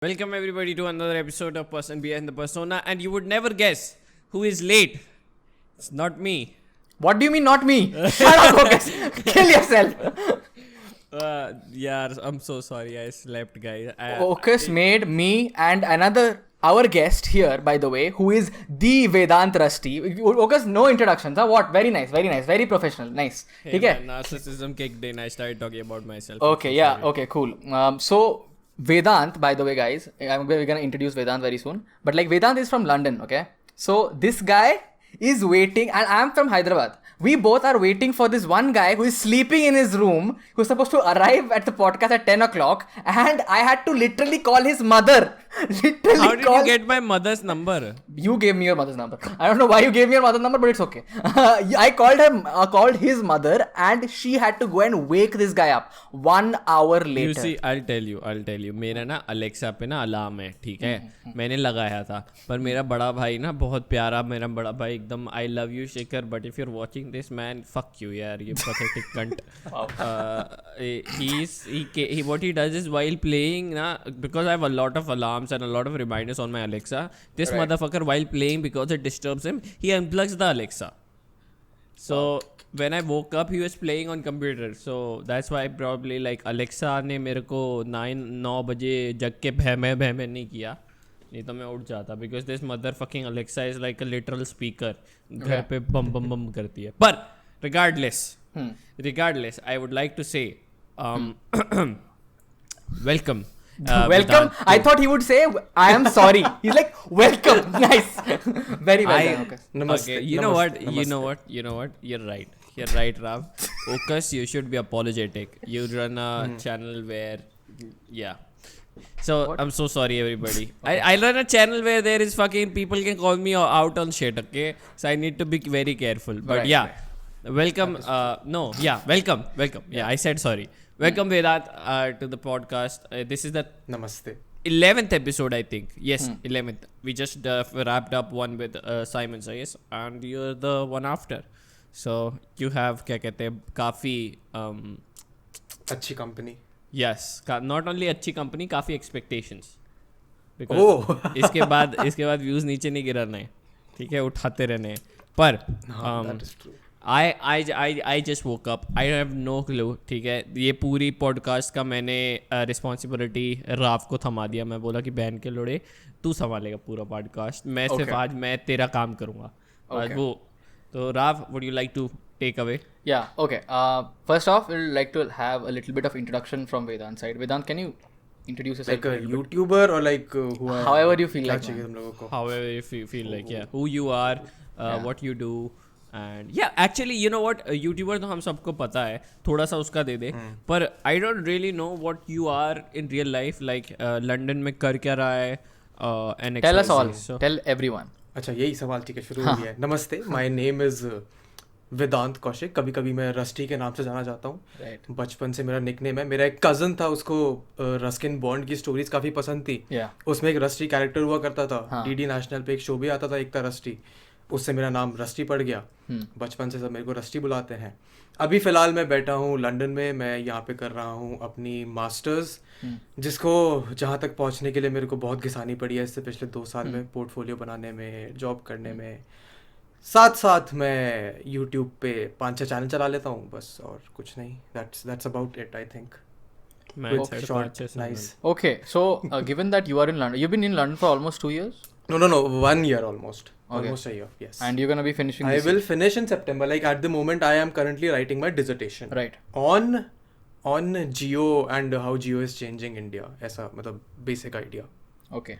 Welcome everybody to another episode of Person Behind the Persona, and you would never guess who is late. It's not me. What do you mean not me? Shut up, Ocus. Kill yourself. Yeah, I'm so sorry. I slept, guys. Ocus made me and our guest here, by the way, who is the Vedant Rusty. Ocus, no introductions. Huh? What? Very nice, very professional. Nice. Hey, Okay. Narcissism kicked in. I started talking about myself. Okay, yeah. Sorry. Okay, cool. So Vedant, by the way, guys, we're gonna introduce Vedant very soon. But like Vedant is from London, okay? So this guy is waiting, and I'm from Hyderabad. We both are waiting for this one guy who is sleeping in his room, who's supposed to arrive at the podcast at 10 o'clock, and I had to literally call his mother. How did you get my mother's number? You gave me your mother's number. I don't know why you gave me your mother's number, but it's okay. I called his mother, and she had to go and wake this guy up 1 hour later. You see, I'll tell you. मेरा ना Alexa पे ना alarm है, ठीक है? मैंने लगाया था, पर मेरा बड़ा भाई ना बहुत प्यारा, मेरा बड़ा भाई एकदम I love you Shikhar, but if you're watching this, man, fuck you यार, ये pathetic cunt. What he does is while playing ना, because I have a lot of alarms and a lot of reminders on my Alexa, this motherfucker while playing, because it disturbs him, he unplugs the Alexa. So when I woke up, he was playing on computer. So that's why probably like Alexa ने मेरे को 9 बजे जग के भैमे नहीं किया, नहीं तो मैं उठ जाता, because this motherfucking Alexa is like a literal speaker. घर पे bum करती है. But regardless, I would like to say welcome. Welcome. I thought he would say, I am sorry. He's like, welcome. Nice. Very well done, Ocus. Namaste. Okay, you know what? You're right, Rav. Ocus, you should be apologetic. You run a channel where, yeah. So, what? I'm so sorry, everybody. Okay. I run a channel where there is fucking people can call me out on shit, okay? So, I need to be very careful. But right, yeah, right. Welcome. Welcome. Yeah, I said sorry. Welcome, Vedant, to the podcast. This is the Namaste. 11th episode, I think. Yes, 11th. We just wrapped up one with Simon Sayes, and you're the one after. So, you have, क्या कहते हैं, काफ़ी अच्छी company. Yes, not only अच्छी company, काफ़ी expectations. Because इसके बाद views नीचे नहीं गिराना है, ठीक है, उठाते रहने हैं. पर that is true. I just woke up. I have no clue. ठीक है, ये पूरी पॉडकास्ट का मैंने रिस्पॉन्सिबिलिटी राव को थमा दिया. मैं बोला कि बहन के लोड़े तू संभालेगा पूरा पॉडकास्ट, मैं सिर्फ आज मैं तेरा काम करूँगा. आज वो तो Rao, would you like to take away? Yeah, okay. First off, we'd like to have a little bit of introduction from Vedant's side. Vedant, can you introduce yourself? Like a YouTuber or like who are... However you feel like. However you feel like, yeah. Who you are, what you do. And yeah, actually, you know what, YouTuber तो हम सबको पता है, थोड़ा सा उसका दे दे. पर I don't really know what you are in real life, like London में कर क्या रहा है. Tell us all. Tell everyone. अच्छा, यही सवाल, ठीक है, शुरू हो गया है. नमस्ते, my name is वेदांत कौशिक. कभी कभी मैं रस्टी के नाम से जाना जाता हूँ. बचपन से मेरा निकनेम है. मेरा एक कज़न था, उसको रस्किन बॉन्ड की स्टोरीज काफ़ी पसंद थी. उसमें एक रस्टी कैरेक्टर हुआ करता था. डीडी नेशनल पे एक शो भी आता था, एक था रस्टी. उससे मेरा नाम रस्टी पड़ गया. बचपन से सब मेरे को रस्टी बुलाते हैं. अभी फ़िलहाल मैं बैठा हूँ लंदन में. मैं यहाँ पे कर रहा हूँ अपनी मास्टर्स, जिसको जहाँ तक पहुँचने के लिए मेरे को बहुत घिसानी पड़ी है इससे पिछले 2 साल में. पोर्टफोलियो बनाने में, जॉब करने में, साथ मैं यूट्यूब पे 5-6 चैनल चला लेता हूँ बस, और कुछ नहीं. That's about it, I think. Short, nice. Okay, so given that you are in London, you've been in London for almost 2 years? No, 1 year almost. Okay. Almost a year, yes. And you're going to be finishing I will finish in September. Like at the moment, I am currently writing my dissertation. Right. On Geo and how Geo is changing India. ऐसा मतलब basic idea. Okay.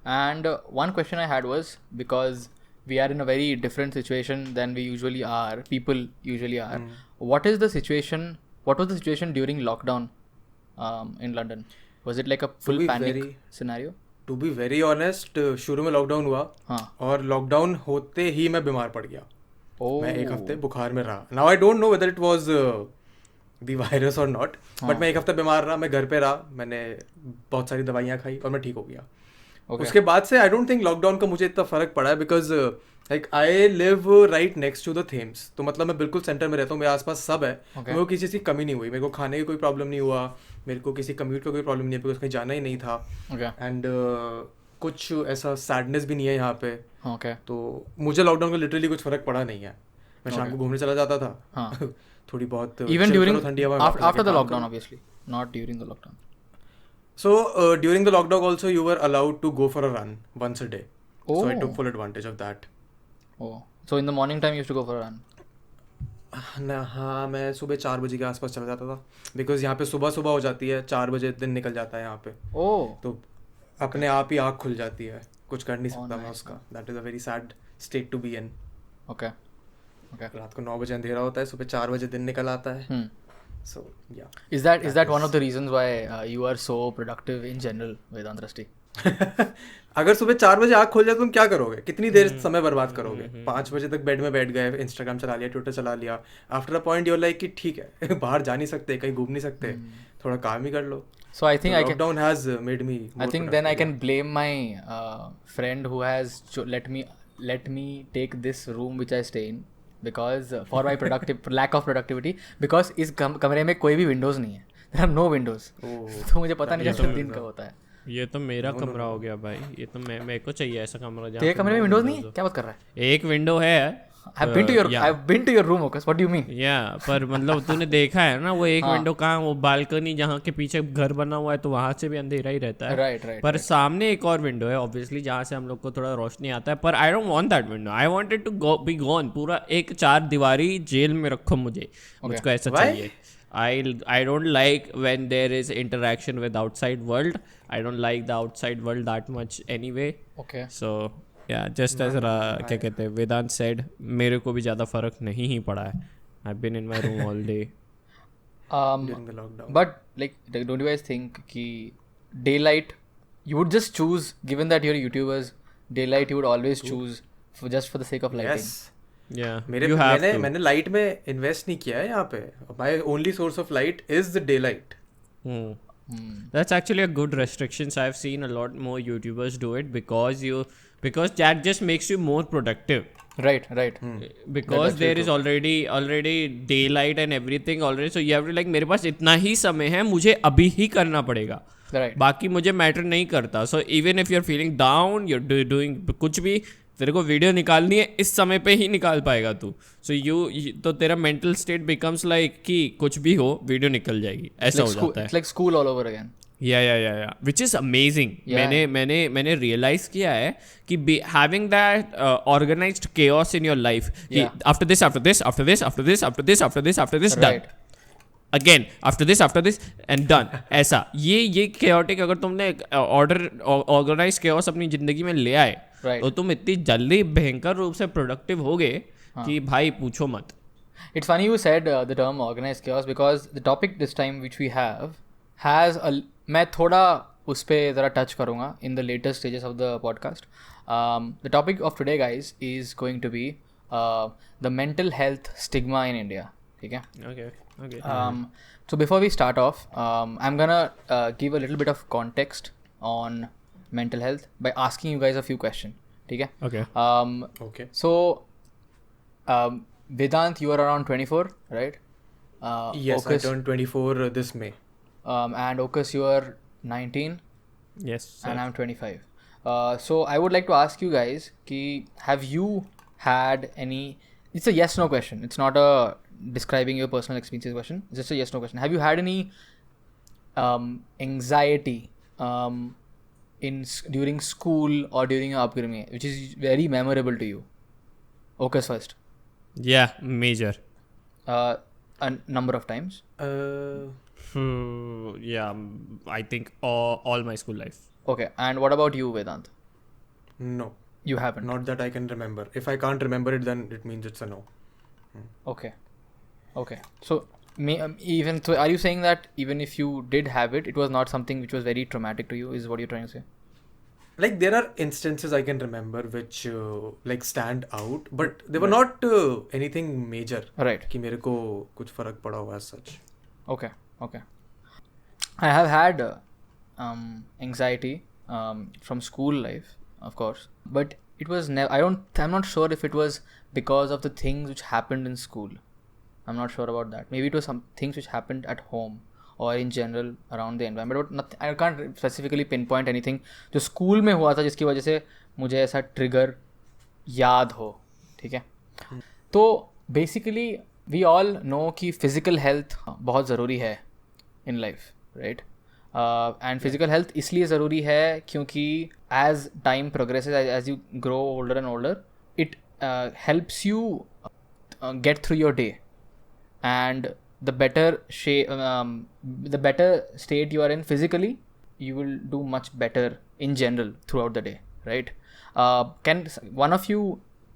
And one question I had was, because we are in a very different situation than people usually are. What was the situation during lockdown in London? Was it like a full panic scenario? To be very honest, शुरू में lockdown हुआ. और lockdown होते ही मैं बीमार पड़ गया. मैं 1 हफ्ते बुखार में रहा. Now I don't know whether it was the virus or not, but मैं 1 हफ्ते बीमार रहा. मैं घर पे रहा, मैंने बहुत सारी दवाइयाँ खाई और मैं ठीक हो गया. उसके बाद से आई डोंट थिंक लॉकडाउन का मुझे इतना फर्क पड़ा है because like I live right next to the Thames, तो मतलब मैं बिल्कुल सेंटर में रहता हूँ, मेरे आसपास सब है, तो मेरे को किसी चीज़ की कमी नहीं हुई, मेरे को खाने की कोई प्रॉब्लम नहीं हुआ, मेरे को किसी कम्यूट का कोई प्रॉब्लम नहीं है बिकॉज कहीं जाना ही नहीं था, एंड कुछ ऐसा सैडनेस भी नहीं है यहाँ पे, तो मुझे लॉकडाउन का लिटरली कुछ फर्क पड़ा नहीं है। मैं शाम को घूमने चला जाता था थोड़ी बहुत, इवन ड्यूरिंग ठंडी हवा after the lockdown obviously, not during the lockdown. So during the lockdown also you were allowed to go for a run once a day. So I took full advantage of that. Oh, so in the morning time you used to go for a run. ना हाँ, मैं सुबह 4 बजे के आसपास चला जाता था बिकॉज यहाँ पे सुबह सुबह हो जाती है, 4 बजे दिन निकल जाता है यहाँ पे. तो अपने आप ही आँख खुल जाती है, कुछ कर नहीं सकता मैं उसका. That is a very sad state to be in. Okay. रात को 9 बजे अंधेरा होता है, सुबह 4 बजे दिन निकल आता है. So yeah. Is that one of the reasons why you are so productive in general, Vedant Rusty? अगर सुबह 4 बजे आँख खोल जाए तुम क्या करोगे? कितनी देर समय बर्बाद करोगे? 5 बजे तक बेड में बैठ गए, इंस्टाग्राम चला लिया, ट्विटर चला लिया. After a point you're like कि ठीक है बाहर जा नहीं सकते, कहीं घूम नहीं सकते, थोड़ा काम ही कर लो. So I think lockdown has made me more I think then I can blame my friend who has let me take this room which I stay in because for my lack of productivity, because इस कमरे में कोई भी Windows नहीं है. There are no windows. तो मुझे पता नहीं चलता दिन कब होता है. ये तो मेरा कमरा हो गया भाई, ये तो मेरे को चाहिए ऐसा कमरा जहाँ तेरे कमरे में विंडोज नहीं है? क्या बात कर रहा है? एक विंडो है. I've been to your room, Ocus. What do you mean? पर मतलब तूने देखा है ना वो एक विंडो कहाँ, वो बालकनी जहाँ के पीछे घर बना हुआ है, तो वहां से भी अंधेरा ही रहता है. Right. पर सामने एक और विंडो है ऑब्वियसली जहाँ से हम लोग को थोड़ा रोशनी आता है. पर I don't want that window, I wanted to be gone. पूरा एक 4 दीवारी जेल में रखो मुझको ऐसा चाहिए. I don't like when there is interaction with outside world. I don't like the outside world that much anyway. Okay. So yeah, just as क्या कहते हैं Vedant said, मेरे को भी ज़्यादा फर्क नहीं ही पड़ा है. I've been in my room all day. during the lockdown. But like, don't you guys think कि daylight you would just choose, given that you're YouTubers, daylight you would always choose just for the sake of lighting? Yes. Yeah. मैंने light में invest नहीं किया है यहाँ पे. My only source of light is the daylight. That's actually a good restriction. So I've seen a lot more YouTubers do it because that just makes you more productive. Right. Because there is already daylight and everything already. So you have to like मेरे पास इतना ही समय है, मुझे अभी ही करना पड़ेगा. Right. बाकी मुझे मैटर नहीं करता. So even if you're feeling down, you're doing कुछ भी, तेरे को वीडियो निकालनी है इस समय पे ही निकाल पाएगा तू. सो तो तेरा मेंटल स्टेट बिकम्स लाइक कि कुछ भी हो वीडियो निकल जाएगी, ऐसा हो जाता है. It's like school all over again. या विच इज अमेजिंग. मैंने रियलाइज किया है कि having that organised chaos in your life, after this done again, after this and done. ऐसा ये chaotic अगर तुमने ऑर्गेनाइज chaos अपनी जिंदगी में ले आए, तो तुम इतनी जल्दी भयंकर रूप से प्रोडक्टिव होगे कि भाई पूछो मत. It's funny you said the term organized chaos because the topic this time which we have has मैं थोड़ा उस पर ज़रा टच करूँगा in the later stages of the podcast. The topic of today, guys, is going to be the mental health stigma in India. ठीक है? Okay. So before we start off, I'm gonna give a little bit of context on mental health by asking you guys a few questions. ठीक है? Okay. Okay. So Vedant, you are around 24, right? Yes, Ocus, I turned 24 this May. And Ocus, you are 19. Yes. Sir. And I'm 25. So I would like to ask you guys, have you had any? It's a yes/no question. It's not a describing your personal experiences question. It's just a yes/no question. Have you had any anxiety during school or during your upbringing, which is very memorable to you? Ocus first. Yeah, major. A number of times. Yeah, I think all my school life. Okay, and what about you, Vedant? No. You haven't? Not that I can remember. If I can't remember it, then it means it's a no. Okay. So, even so, are you saying that even if you did have it, it was not something which was very traumatic to you? Is what you're trying to say? Like there are instances I can remember which like stand out, but they were not anything major. Right. कि मेरे को कुछ फर्क पड़ा हुआ as such. Okay. I have had anxiety from school life, of course, but it was never. I'm not sure if it was because of the things which happened in school. I'm not sure about that. Maybe it was some things which happened at home or in general around the environment. But nothing, I can't specifically pinpoint anything जो school में हुआ था जिसकी वजह से मुझे ऐसा trigger याद हो. ठीक है. तो बेसिकली वी ऑल नो कि फिजिकल हेल्थ बहुत ज़रूरी है in life, right. And physical health इसलिए ज़रूरी है क्योंकि as time progresses, as you grow older and older, it helps you get through your day. And the better state you are in physically, you will do much better in general throughout the day, right? Can one of you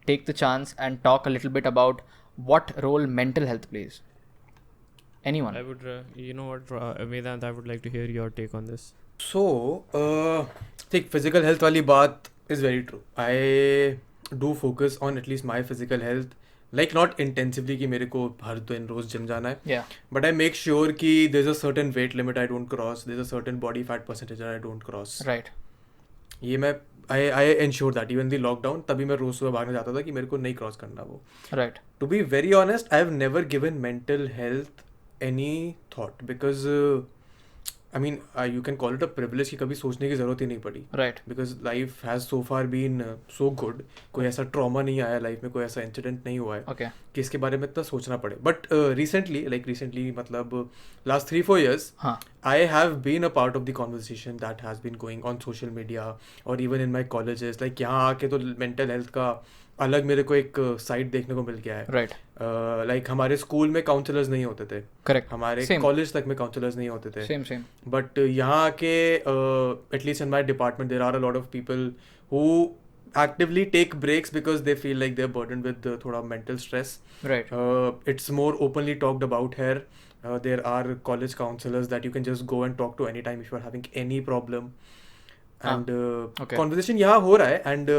take the chance and talk a little bit about what role mental health plays? Anyone? I would, you know what, Vedant, I would like to hear your take on this. So, think physical health वाली बात is very true. I do focus on at least my physical health. Like not intensively कि मेरे को हर दिन रोज gym जाना है. Yeah. But I make sure कि there's a certain weight limit I don't cross. There's a certain body fat percentage that I don't cross. Right. ये मैं I ensure that even the lockdown तभी मैं रोज सुबह भागने जाता था कि मेरे को नहीं क्रॉस करना वो. Right. To be very honest, I have never given mental health any thought because I mean you can call it a privilege कि कभी सोचने की ज़रूरत ही नहीं पड़ी. Right. Because life has so far been so good. कोई ऐसा trauma नहीं आया लाइफ में, कोई ऐसा incident नहीं हुआ है Okay. कि इसके बारे में इतना सोचना पड़े. But recently मतलब last 3-4 years, I have been a part of the conversation that has been going on social media or even in my colleges. Like यहाँ आके तो mental health का अलग मेरे को एक साइड देखने को मिल गया है. Right. Like हमारे स्कूल में काउंसलर्स नहीं होते थे. Correct. हमारे Same. कॉलेज तक में काउंसलर्स नहीं होते थे. Same. But यहाँ के at least in my department there are a lot of people who actively take breaks because they feel like they're burdened with थोड़ा mental stress. Right. It's more openly talked about here. There are college counselors that you can just go and talk to anytime if you are having any problem. And okay. conversation यहाँ हो रहा है and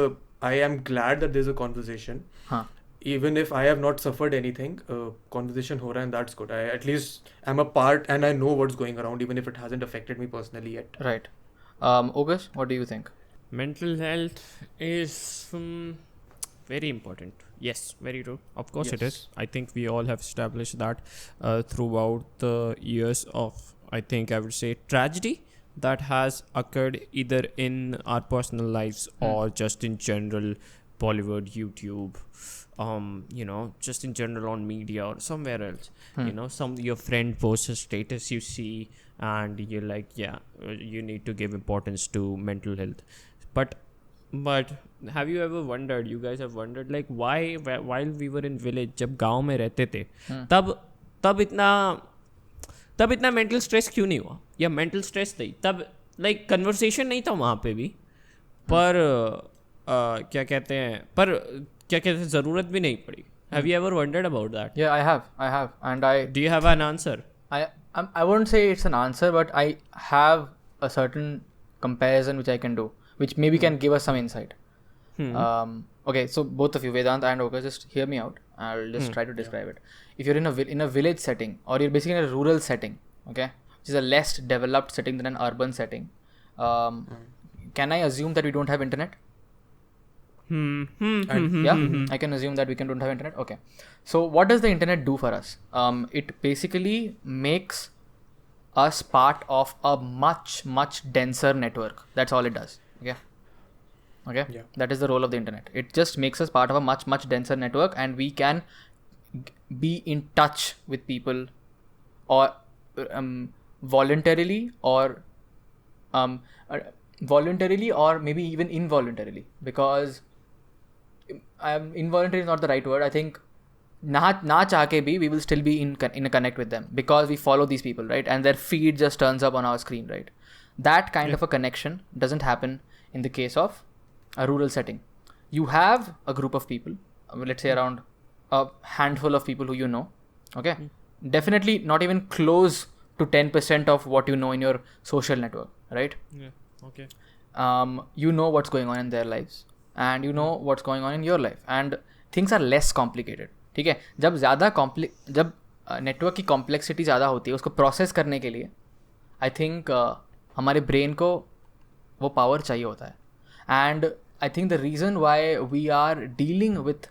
I am glad that there's a conversation. Even if I have not suffered anything, conversation हो रहा है and that's good. I at least am a part and I know what's going around even if it hasn't affected me personally yet. Right. Ocus, what do you think? Mental health is very important. Yes, very true. Of course it is. I think we all have established that throughout the years of, I think I would say, tragedy that has occurred either in our personal lives or just in general, Bollywood, YouTube, you know, just in general on media or somewhere else. You know, your friend posts a status you see and you're like, yeah, you need to give importance to mental health. But have you ever wondered, you guys have wondered, like why while we were in village, जब गांव में रहते थे, तब इतना mental stress क्यों नहीं हुआ, या मेंटल स्ट्रेस नहीं तब, लाइक कन्वर्सेशन नहीं था वहाँ पे भी, पर क्या कहते हैं ज़रूरत भी नहीं पड़ी. Have you ever wondered about that? Yeah, I have, and Do you have an answer? I won't say it's an answer, but I have a certain comparison which I can do, which maybe can give us some insight. Okay, so both of you, Vedant and Ocus, just hear me out. I'll just try to describe it. If you're in a village setting, or you're basically in a rural setting, okay, which is a less developed setting than an urban setting, can I assume that we don't have internet? I can assume that we don't have internet. Okay, so what does the internet do for us? It basically makes us part of a much denser network. That's all it does. Okay. Yeah. That is the role of the internet. It just makes us part of a much denser network, and we can be in touch with people, or voluntarily or maybe even involuntarily, because involuntary is not the right word. I think na चाह के भी we will still be in a connect with them because we follow these people, right? And their feed just turns up on our screen, right? That kind of a connection doesn't happen in the case of a rural setting. You have a group of people, let's say around a handful of people who you know, okay? Definitely not even close to 10% of what you know in your social network, right? Yeah, okay. You know what's going on in their lives, and you know what's going on in your life, and things are less complicated. ठीक है, जब network की complexity ज़्यादा होती है उसको process करने के लिए, आई थिंक हमारे ब्रेन को वो पावर चाहिए होता है. And I think the reason why we are dealing with,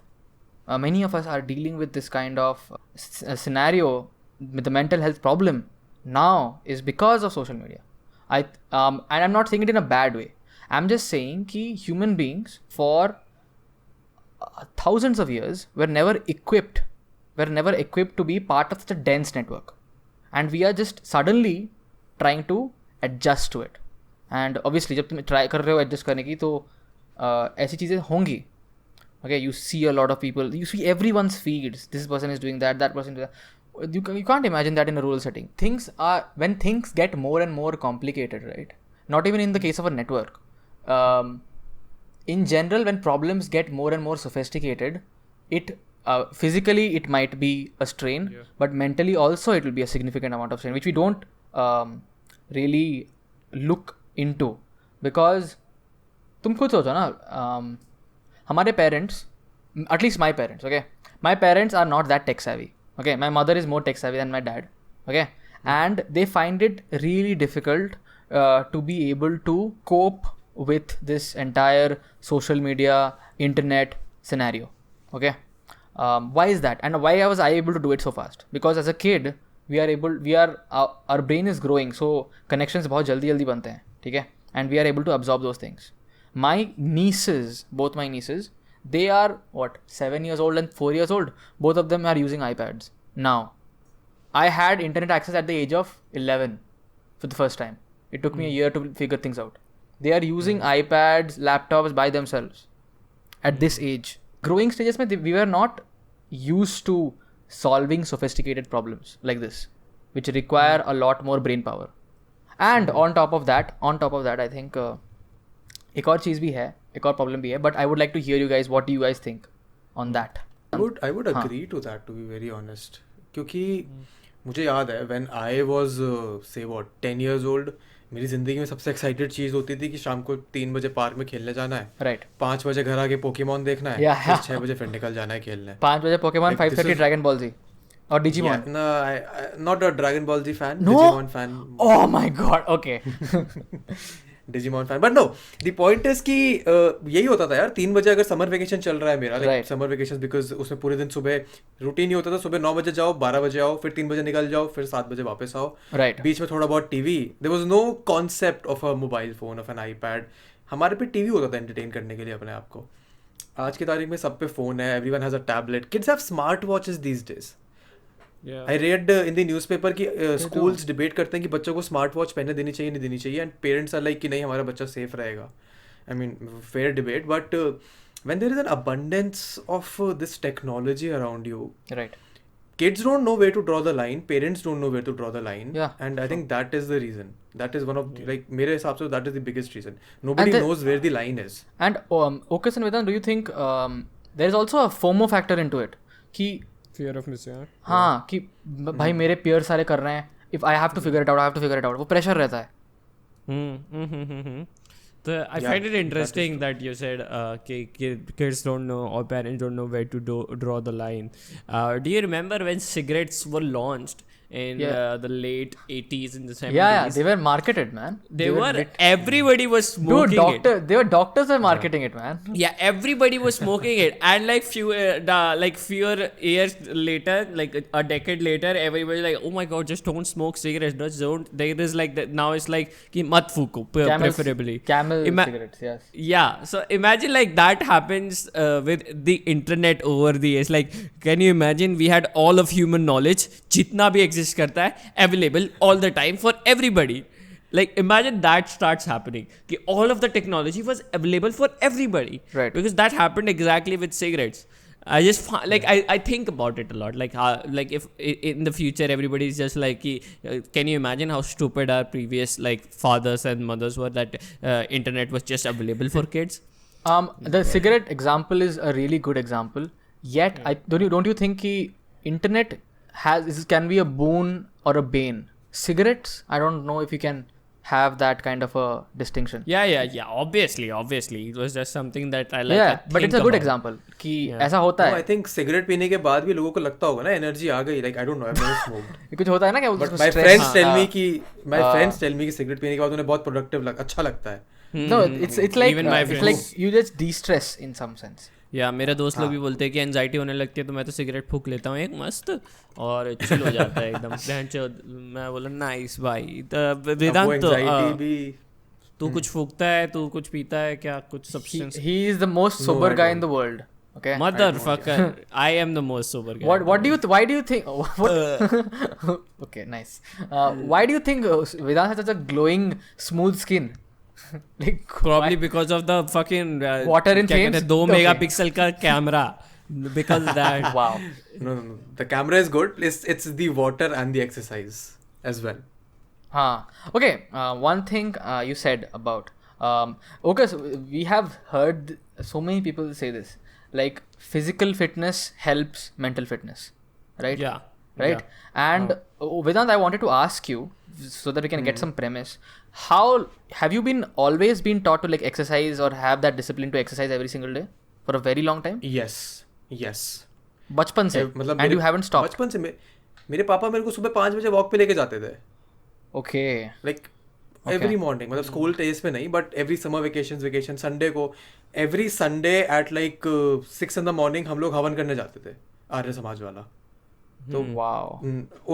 many of us are dealing with this kind of scenario with the mental health problem now is because of social media. And I'm not saying it in a bad way. I'm just saying कि human beings for thousands of years were never equipped to be part of such a dense network. And we are just suddenly trying to adjust to it. And obviously जब तुम try कर रहे हो adjust करने की तो ऐसी चीज़ें होंगी. Okay, you see a lot of people, you see everyone's feeds, this person is doing that, that person is doing that. You can't imagine that in a rural setting. When things get more and more complicated, right? Not even in the case of a network. In general, when problems get more and more sophisticated, it physically it might be a strain, but mentally also it will be a significant amount of strain, which we don't really look into. Because तुम खुद सोचो ना, हमारे parents, at least my parents, okay, my parents are not that tech savvy. Okay, my mother is more tech savvy than my dad. Okay, and they find it really difficult to be able to cope with this entire social media, internet scenario. Okay, why is that? And why was I able to do it so fast? Because as a kid, our brain is growing, so connections बहुत जल्दी बनते हैं, ठीक है? And we are able to absorb those things. My nieces, both my nieces, they are 7 years old and 4 years old. Both of them are using iPads now. I had internet access at the age of 11 for the first time. It took me a year to figure things out. They are using iPads, laptops by themselves at this age. Growing stages mein we were not used to solving sophisticated problems like this, which require a lot more brain power. And on top of that, I think एक और चीज़ भी है, एक और problem भी है, but I would like to hear you guys, what do you guys think on that? I would agree to that, to be very honest. क्योंकि मुझे याद है when I was say 10 years old, मेरी ज़िंदगी में सबसे एक्साइटेड चीज़ होती थी कि शाम को 3 बजे पार्क में खेलने जाना है, राइट, 5 बजे घर आके पोकेमॉन देखना है, फिर 6 बजे फिर निकल जाना है खेलने. 5 बजे पोकेमॉन, 5:30 ड्रैगन बॉल जी और Digimon. No, not a Dragon Ball Z fan, no? Digimon fan. Oh my god, okay. Digimon fan, but no, the point is कि यही होता था यार. 3 बजे अगर समर वेकेशन चल रहा है मेरा, like समर वेकेशन, बिकॉज उसमें पूरे दिन सुबह रूटीन ही होता था, सुबह 9 बजे जाओ, 12 बजे आओ, फिर 3 बजे निकल जाओ, फिर 7 बजे वापस आओ, राइट. बीच में थोड़ा बहुत TV. There was no concept of a mobile phone, of an iPad. हमारे पे टीवी होता था एंटरटेन करने के लिए अपने आप को. आज की तारीख में सब पे फोन है, everyone has a tablet, kids have smart watches these days. I read in the newspaper कि स्कूल्स डिबेट करते हैं कि बच्चों को स्मार्ट वॉच पहनने देनी चाहिए नहीं देनी चाहिए, एंड पेरेंट्स आर लाइक कि नहीं हमारा बच्चा सेफ रहेगा. I mean fair debate, but when there is an abundance of this technology around you, right, kids don't know where to draw the line, parents don't know where to draw the line. Yeah, and I think that is the reason, that is one of like मेरे हिसाब से that is the biggest reason. Nobody knows where the line is. And Ocus and Vedant, do you think there is also a FOMO factor into it कि fear of missing out? हाँ, कि भाई मेरे peers सारे कर रहे हैं, if I have to figure it out, वो pressure रहता है. So I find it interesting that you said kids don't know or parents don't know where to draw the line. Do you remember when cigarettes were launched in the late 80s and the 70s? Yeah, they were marketed, man. They were everybody was smoking it. They were doctors were marketing it, man. Yeah, everybody was smoking it, and like fewer years later, like a decade later, everybody like, oh my god, just don't smoke cigarettes. Just don't. There is like that now. It's like ki mat fuko, preferably Camel cigarettes. Yes. Yeah, so imagine like that happens with the internet over the years. Like, can you imagine we had all of human knowledge, jitna bhi exist करता है, available all the time for everybody. Like imagine that starts happening कि all of the technology was available for everybody, right? Because that happened exactly with cigarettes. I just like I think about it a lot, like if in the future everybody is just like can you imagine how stupid our previous like fathers and mothers were, that internet was just available for kids. The cigarette example is a really good example, yet don't you think कि internet can be a boon or a bane? Cigarettes, I don't know if you can have that kind of a distinction. Yeah, obviously it was just something that I like. Yeah, but it's a good example कि ऐसा होता है. I think cigarette पीने के बाद भी लोगों को लगता होगा ना एनर्जी आ गई, like I don't know, I've never smoked. कुछ होता है ना क्या? But my friends tell me कि cigarette पीने के बाद उन्हें बहुत productive अच्छा लगता है. No, it's like Even my it's like friends. you just de-stress in some sense. या मेरे दोस्त लोग भी बोलते हैं कि एंजाइटी होने लगती है तो मैं तो सिगरेट फूक लेता हूँ एक मस्त और चिल हो जाता है एकदम बहन चोद मैं बोला नाइस भाई वेदांत तो एंजाइटी भी तू कुछ फूकता है तू कुछ पीता है क्या कुछ substance He is the most sober guy in the world. Okay. motherfucker I am the most sober guy What do you why do you think okay, nice. Why do you think Vedant has such a glowing smooth skin? Like probably because of the fucking Water in क्या कहते frames? हैं 2 Okay. Megapixel का camera because that wow. no the camera is good, it's the water and the exercise as well. Okay. One thing you said about Ocus, we have heard so many people say this, like physical fitness helps mental fitness, right? yeah Right. And Vedant, I wanted to ask you so that we can get some premise. How have you always been taught to like exercise or have that discipline to exercise every single day for a very long time? yes बचपन से, मतलब and you haven't stopped. बचपन से मेरे पापा मेरे को सुबह 5 बजे वॉक पे लेके जाते थे. Okay. लाइक एवरी मॉर्निंग, मतलब स्कूल डेज पे नहीं but every summer vacation Sunday को every Sunday at like 6 in the morning हम लोग हवन करने जाते थे आर्य समाज वाला. तो wow.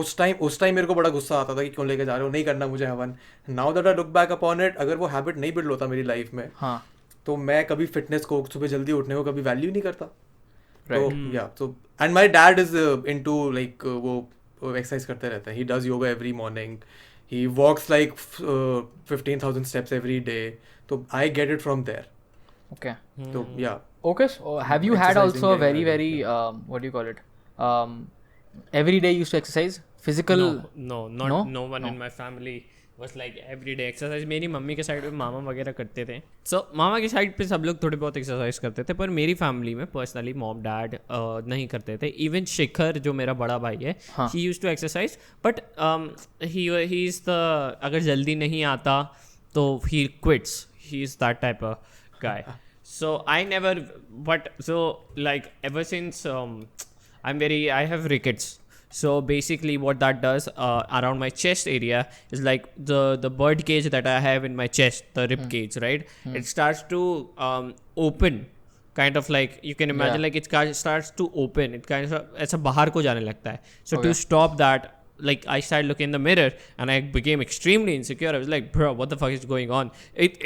उस टाइम मेरे को बड़ा गुस्सा आता था कि क्यों लेके जा रहे हो, नहीं करना मुझे हवन. Now that I look back upon it, अगर वो हैबिट नहीं बिल्ड होता मेरी लाइफ में तो मैं कभी फिटनेस को सुबह जल्दी उठने को कभी वैल्यू नहीं करता. तो या तो and my dad is into like वो एक्सरसाइज करते रहता है. He does yoga every morning, he walks like 15,000 steps every day, so I get it from there. Okay. So yeah. Okay. Have you had Exercising also a getting very what do you call it? Every day you used to exercise physical? no one in my family was like everyday exercise. मेरी mummy के side पे मामा वगैरह करते थे. So मामा के side पे सब लोग थोड़े बहुत एक्सरसाइज करते थे पर मेरी फैमिली में पर्सनली मॉम डैड नहीं करते थे. इवन शिखर जो मेरा बड़ा भाई है he used to exercise but he is the अगर जल्दी नहीं आता तो he quits. He is that type of guy. So I never, but so like ever since I have rickets. So basically what that does around my chest area is like the bird cage that I have in my chest, the rib cage, right? It starts to open, kind of like you can imagine like it starts to open. It kind of ऐसा बाहर को जाने लगता है. So to stop that, like I started looking in the mirror and I became extremely insecure. I was like, bro, what the fuck is going on?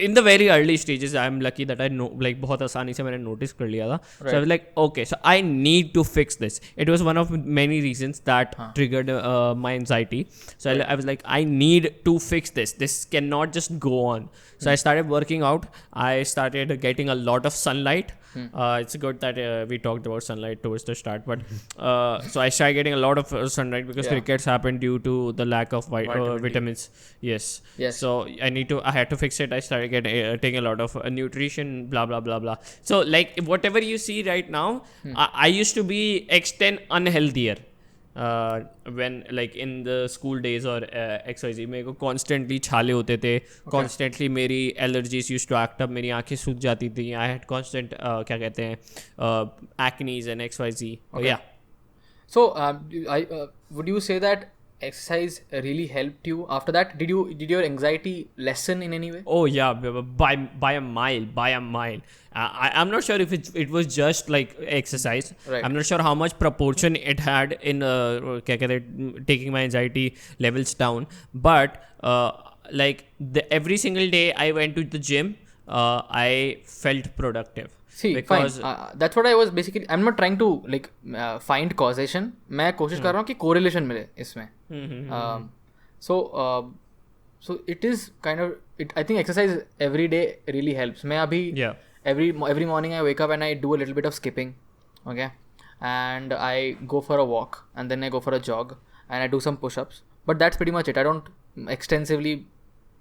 In the very early stages, I'm lucky that I know, like बहुत आसानी से मैंने notice कर लिया था. So I was like, okay, so I need to fix this. It was one of many reasons that triggered my anxiety. So I was like, I need to fix this. This cannot just go on. So I started working out. I started getting a lot of sunlight. It's good that we talked about sunlight towards the start, but so I started getting a lot of sunlight because rickets happened due to the lack of vitamins. Yes. So I had to fix it. I started taking a lot of nutrition, blah blah blah blah. So like whatever you see right now, I used to be extent unhealthier. When like in the school days or XYZ मेरे को constantly छाले होते थे. Constantly मेरी allergies used to act up. मेरी आँखें सूज जाती थी. I had constant क्या कहते हैं acnes and XYZ. Yeah. So would you say that exercise really helped you after that? Did your anxiety lessen in any way? Oh yeah, by a mile. I'm not sure if it was just like exercise. Right. I'm not sure how much proportion it had in क्या कहते हैं taking my anxiety levels down. But like every single day I went to the gym, I felt productive. See, because fine. That's what I was basically. I'm not trying to like find causation. मैं कोशिश कर रहा हूँ कि correlation मिले इसमें. So it is kind of. I think exercise every day really helps. मैं अभी every morning I wake up and I do a little bit of skipping, okay, and I go for a walk and then I go for a jog and I do some push-ups. But that's pretty much it. I don't extensively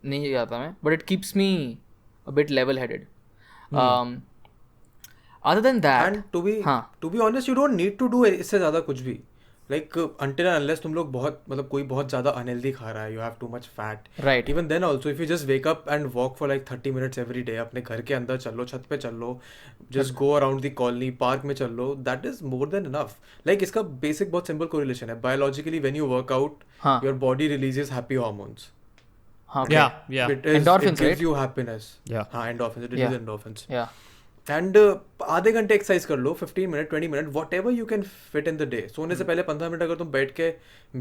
नहीं जाता मैं, but it keeps me a bit level-headed. Other than that, and to be honest, you don't need to do इससे ज़्यादा कुछ भी. Like until and unless तुम लोग बहुत मतलब कोई बहुत ज़्यादा unhealthy खा रहा है, you have too much fat. Right. Even then also, if you just wake up and walk for like 30 minutes every day, अपने घर के अंदर चल लो, छत पे चल लो, just go around the colony, park में चल लो, that is more than enough. Like इसका basic बहुत simple correlation है. Biologically, when you work out, your body releases happy hormones. Okay. Yeah. It is, Endorphins, it gives right? you happiness. Yeah. हाँ, endorphins. It Yeah. is endorphins. Yeah. And आधे घंटे exercise कर लो 15 minute 20 minute what ever you can fit in the day सोने से पहले 15 minute अगर तुम बैठ के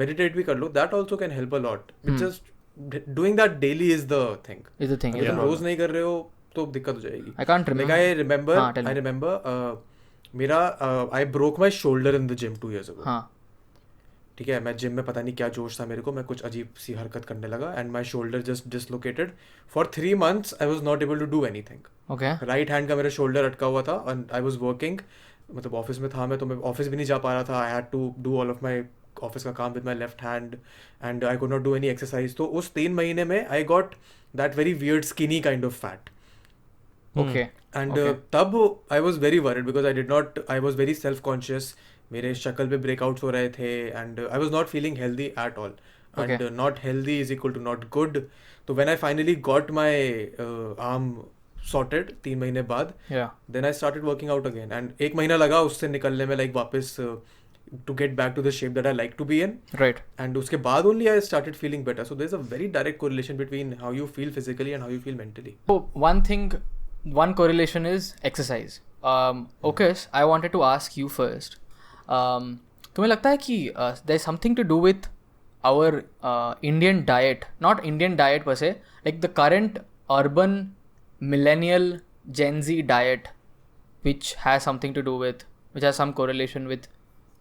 मेडिटेट भी कर लो that also can help a lot just doing that daily is the thing Is the thing. अगर तुम रोज नहीं कर रहे हो तो दिक्कत हो जाएगी I can't remember. I remember मेरा I broke my shoulder in the gym 2 years ago. हाँ. ठीक है मैं जिम में पता नहीं क्या जोश था मेरे को मैं कुछ अजीब सी हरकत करने लगा and my shoulder just dislocated for 3 months I was not able to do anything Okay. Right hand का मेरा शोल्डर अटका हुआ था एंड आई वाज वर्किंग मतलब ऑफिस में था मैं तो मैं ऑफिस भी नहीं जा पा रहा था I had to do all of my office का काम with my left hand and I could not do any exercise तो उस 3 महीने में I got that very weird skinny kind of fat Okay. And तब I was very worried because I was very self conscious मेरे शक्ल पे breakouts हो रहे थे and I was not feeling healthy at all and not healthy is equal to not good तो when I finally got my arm sorted 3 महीने बाद Yeah. then I started working out again and 1 महीना लगा उससे निकलने में like वापस to get back to the shape that I like to be in Right. and उसके बाद only I started feeling better so there's a very direct correlation between how you feel physically and how you feel mentally. So one correlation is exercise. Ocus, I wanted to ask you first. तुम्हें लगता है कि there's something to do with our Indian diet, not Indian diet per se, like the current urban millennial Gen Z diet, which has something to do with, which has some correlation with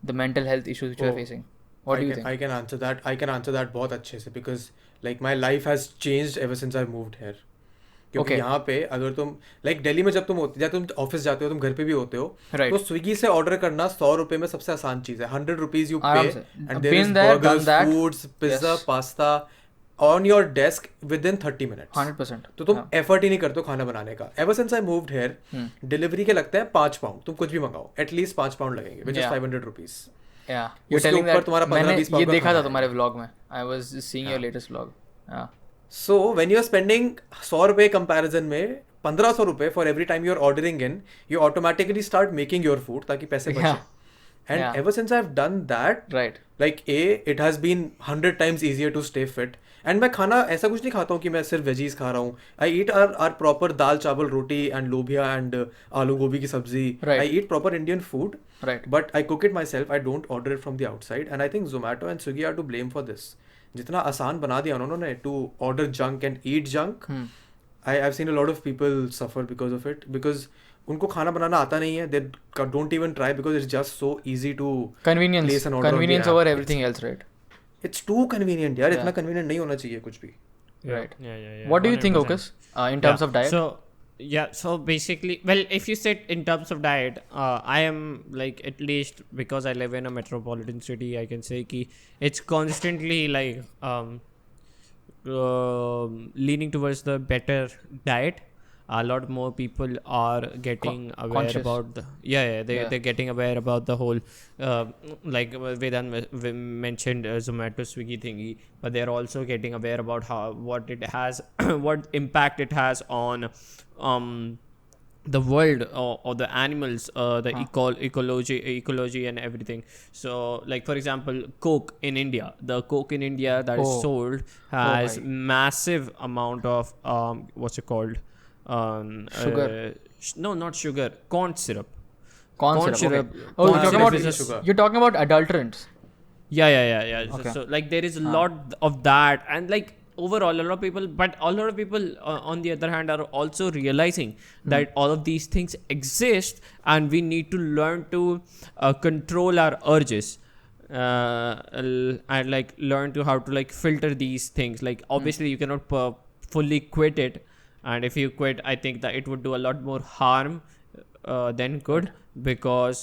the mental health issues which we are facing. What do you think? I can answer that. I can answer that बहुत अच्छे से because like my life has changed ever since I moved here. क्योंकि यहाँ पे अगर तुम like Delhi में जब तुम ऑफिस जाते हो तुम घर पे भी होते हो तो स्विगी से ऑर्डर करना 100 रुपए में सबसे आसान चीज है 100 rupees you pay and there is burgers, foods, pizza, pasta on your desk within 30 minutes. 100%. तो तुम एफर्ट ही नहीं करते हो खाना बनाने का. Ever since I moved here, delivery के लगता है 5 pound. तुम कुछ भी मंगाओ, एटलीस्ट 5 pound लगेंगे, which is 500 rupees. Yeah, you're telling that. मैंने ये देखा था तुम्हारे vlog में. I was seeing your latest vlog. Yeah. So when you are spending 100 रुपए comparison में 1500 रुपए for every time you are ordering in, you automatically start making your food ताकि पैसे बचे. And ever since I've done that, right, like it has been 100 times easier to stay fit. And मैं खाना ऐसा कुछ नहीं खाता हूँ कि मैं सिर्फ वेजीज खा रहा हूँ. आई ईट आर प्रॉपर दाल चावल रोटी एंड लोबिया एंड आलू गोभी की सब्जी. I eat proper Indian food but I cook it myself. I don't order it from the outside and I think Zomato and Swiggy are to blame for this. जितना आसान बना दिया उन्होंने to order junk and eat junk. I have seen a lot of people suffer because of it because उनको खाना बनाना आता नहीं है. They don't even try because it's just so easy to convenience over everything else, right? It's too convenient यार. इतना convenient नहीं होना चाहिए कुछ भी. Right. Yeah. What do you think, Ocus, in terms of diet? So basically, well, if you said in terms of diet, I am like, at least because I live in a metropolitan city, I can say ki it's constantly like leaning towards the better diet. A lot more people are getting aware about the they're getting aware about the whole like Vedant mentioned Zomato Swiggy thingy, but they're also getting aware about what it has what impact it has on the world or the animals, the ecology and everything. So like for example, Coke in India, the Coke in India that is sold has massive amount of what's it called, sugar. No, not sugar, corn syrup. Corn syrup. Okay. Oh, you're talking about adulterants. Yeah. Okay. So like there is a lot of that, and like overall a lot of people on the other hand are also realizing that all of these things exist and we need to learn to control our urges and like learn to how to like filter these things. Like obviously you cannot fully quit it, and if you quit, I think that it would do a lot more harm than good, because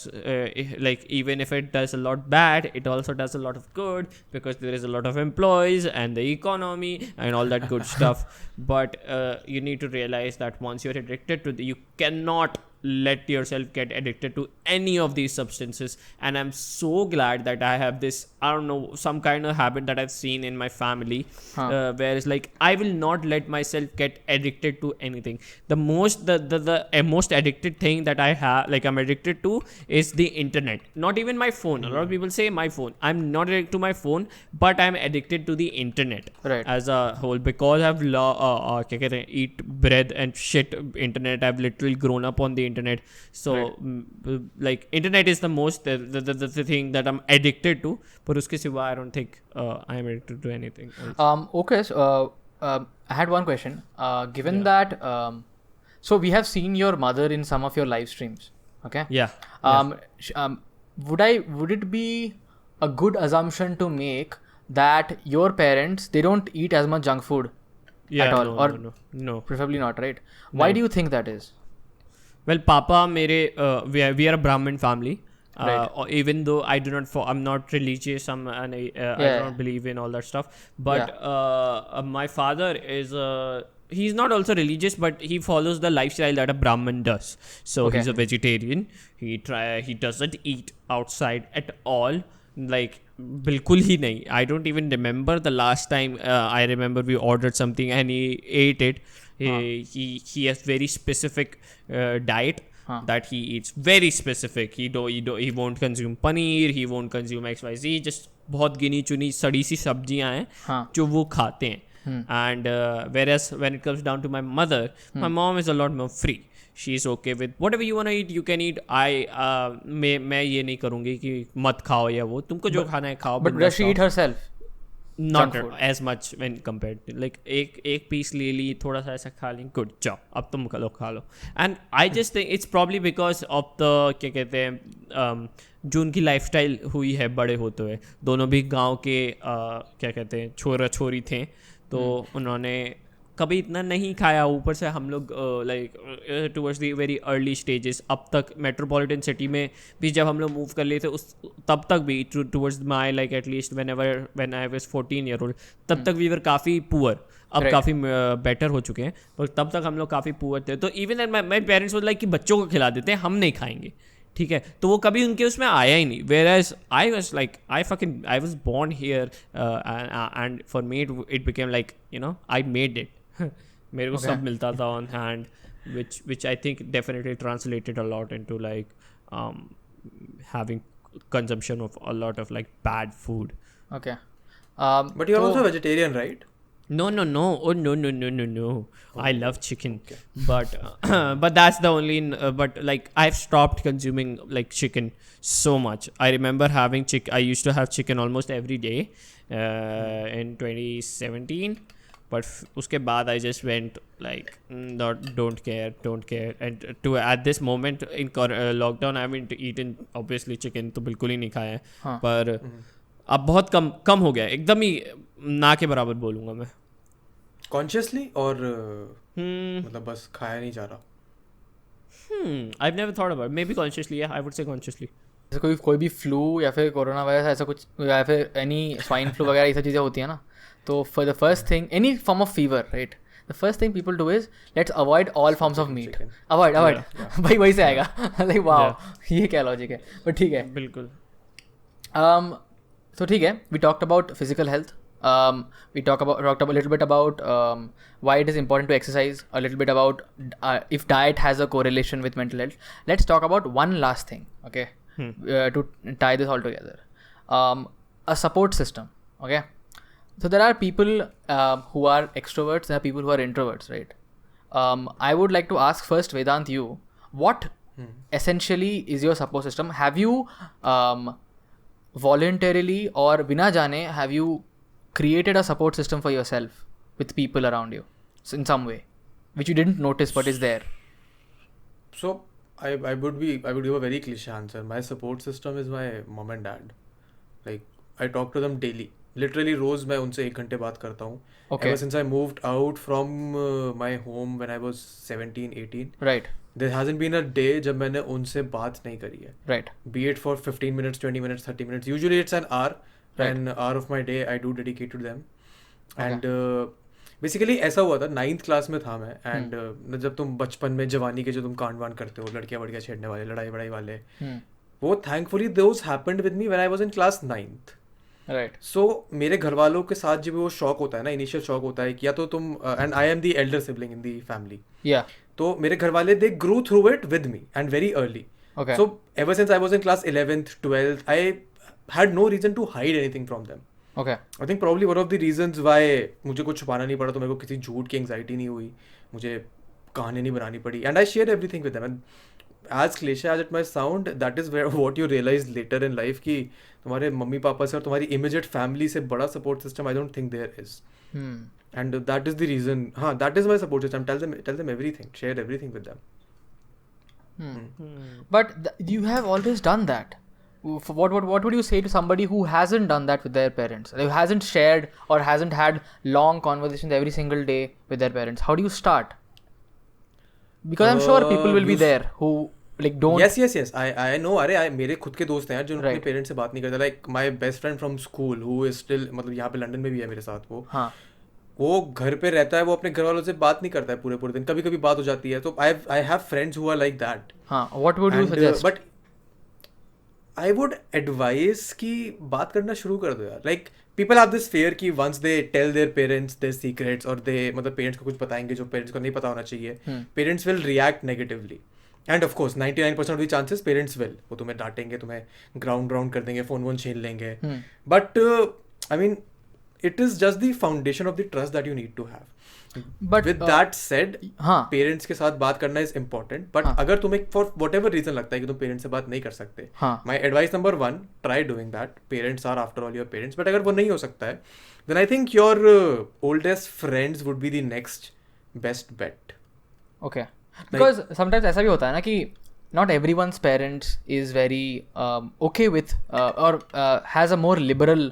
like even if it does a lot bad, it also does a lot of good, because there is a lot of employees and the economy and all that good stuff. But you need to realize that once you're addicted to you cannot let yourself get addicted to any of these substances. And I'm so glad that I have this, I don't know, some kind of habit that I've seen in my family, where it's like I will not let myself get addicted to anything. The most addicted thing that I have, like I'm addicted to, is the internet. Not even my phone. A lot of people say my phone. I'm not addicted to my phone, but I'm addicted to the internet as a whole, because I've eat bread and shit internet. I've literally grown up on the internet. So like internet is the most the thing that I'm addicted to. But uske siwa, I don't think I am addicted to anything else. Okay, so I had one question. Given that, so we have seen your mother in some of your live streams. Okay. Yeah. Would it be a good assumption to make that your parents, they don't eat as much junk food at all? No. Preferably not, right? Why do you think that is? Well, Papa, we are a Brahmin family. Even though I'm not religious, I don't believe in all that stuff. But my father is he's not also religious, but he follows the lifestyle that a Brahmin does. So he's a vegetarian. He doesn't eat outside at all. Like bilkul hi nahi. I don't even remember the last time. I remember we ordered something and he ate it. He has very specific diet that he eats. Very specific. He won't consume paneer. He won't consume XYZ. Just बहुत गिनी चुनी सड़ी सी सब्जियां हैं जो वो खाते हैं. And whereas when it comes down to my mother, my mom is a lot more free. She's okay with whatever you want to eat, you can eat. मैं ये नहीं करूँगी कि मत खाओ या वो, तुमको जो खाना है खाओ. But does she eat herself? Not as much when compared to, like एक पीस ले ली, थोड़ा सा ऐसा खा ली, गुड जाओ अब तुम खा लो. And I just think it's probably because of the क्या कहते हैं जो उनकी लाइफस्टाइल हुई है बड़े होते हुए. दोनों भी गांव के क्या कहते हैं छोरा छोरी थे, तो उन्होंने कभी इतना नहीं खाया. ऊपर से हम लोग like towards the very early stages, अब तक मेट्रोपॉलिटन सिटी में भी जब हम लोग मूव कर लिए थे तब तक भी towards my like at least when I was 14 year old, तब तक वी वर काफ़ी पुअर. अब काफ़ी बेटर हो चुके हैं, पर तब तक हम लोग काफ़ी पुअर थे. तो even my parents was like कि बच्चों को खिला देते हैं, हम नहीं खाएंगे. ठीक है, तो वो कभी उनके उसमें आया ही नहीं. Whereas I was like, I was born here and for me it became like, I made it. मेरे को सब मिलता था on hand, which I think definitely translated a lot into like having consumption of a lot of like bad food. Okay. But you're also vegetarian, right? No. Oh, no. I love chicken. Okay. But that's the only, but like I've stopped consuming like chicken so much. I remember having I used to have chicken almost every day in 2017. But uske baad I just went like, don't care. And at this moment in lockdown, I haven't eaten obviously chicken, तो बिल्कुल ही नहीं खाया है. पर अब बहुत कम हो गया, एकदम ही ना के बराबर बोलूँगा मैं. Consciously और मतलब बस खाया नहीं जा रहा. I've never thought about it. Maybe consciously, yeah, I would say consciously. जैसे कोई भी फ्लू या फिर कोरोना वायरस ऐसा कुछ, या फिर एनी स्वाइन फ्लू वगैरह ये सब चीज़ें होती है ना, तो for the first thing any form of fever, right, the first thing people do is let's avoid all forms of meat. Avoid भाई वही से आएगा. लाइक वाओ, ये क्या लॉजिक है, बट ठीक है. बिल्कुल. So ठीक है, we talked about physical health. We talked a little bit about why it is important to exercise, a little bit about if diet has a correlation with mental health. Let's talk about one last thing, okay, to tie this all together. A support system, okay. So there are people who are extroverts, there are people who are introverts, right? I would like to ask first, Vedant, you, what essentially is your support system? Have you voluntarily or bina jane have you created a support system for yourself with people around you in some way which you didn't notice but is there? So I would give a very cliche answer. My support system is my mom and dad. Like I talk to them daily. Literally रोज मैं उनसे 1 घंटे बात करता हूँ. Okay. Ever since I moved out from my home when I was 17-18. Right. There hasn't been a day जब मैंने उनसे बात नहीं करी है. Right. Be it for 15 minutes, 20 minutes, 30 minutes. Usually it's an hour. Right. An hour of my day I do dedicate to them. And basically ऐसा हुआ था, 9th क्लास में था मैं, एंड जब तुम बचपन में जवानी के जो तुम कांड वांड करते हो, लड़कियां वड़कियां छेड़ने वाले, लड़ाई वड़ाई वाले, वो thankfully those happened with me when I was in class 9th. Right. So मेरे घर वालों के साथ जब वो शौक होता है ना, इनिशियल शौक होता है कि या तो तुम, and I am the elder sibling in the family, या तो मेरे घर वाले they grew through it with me and very early. Okay. So ever since I was in class 11th, 12th, I had no reason to hide anything from them. Okay. I think probably one of the reasons why मुझे कुछ छुपाना नहीं पड़ा, तो मेरे को किसी झूठ की एंग्जाइटी नहीं हुई, मुझे कहानी नहीं बनानी पड़ी, and I shared everything with them. And as cliche as it might sound, that is where what you realize later in life कि तुम्हारे मम्मी पापा से और तुम्हारी immediate family से बड़ा support system I don't think there is. And that is the reason. हाँ, that is my support system. Tell them everything. Share everything with them. But you have always done that. What would you say to somebody who hasn't done that with their parents? Who hasn't shared or hasn't had long conversations every single day with their parents? How do you start? Because I'm sure people will be there who like don't. Yes. I know. अरे मेरे खुद के दोस्त हैं जो अपने parents से बात नहीं करते. Like my best friend from school who is still, मतलब यहाँ पे लंदन में भी है मेरे साथ वो. हाँ. वो घर पे रहता है, वो अपने घर वालों से बात नहीं करता है पूरे दिन. कभी बात हो जाती है. तो I have friends who are like that. हाँ. What would you suggest? But I would advise कि बात करना शुरू कर दो यार. Like people have this fear कि once they tell their parents their secrets और they मतलब parents को कुछ बताएंगे जो parents को नहीं पता होना चाहिए, parents will react negatively. And of course 99% of the chances parents will. वो तुम्हें डांटेंगे, तुम्हें ground कर देंगे, फोन छीन लेंगे. But I mean it is just the foundation of the trust that you need to have. But with that said, parents के साथ बात करना इज इम्पोर्टेंट. बट अगर तुम्हें फॉर वट एवर रीजन लगता है कि तुम पेरेंट्स से बात नहीं कर सकते, my advice number 1, try doing that. Parents are after all your parents. But अगर वो नहीं हो सकता है, then I think your oldest friends would be the next best bet. Okay. Because sometimes ऐसा भी होता है ना कि not everyone's parents is very okay with or has a more liberal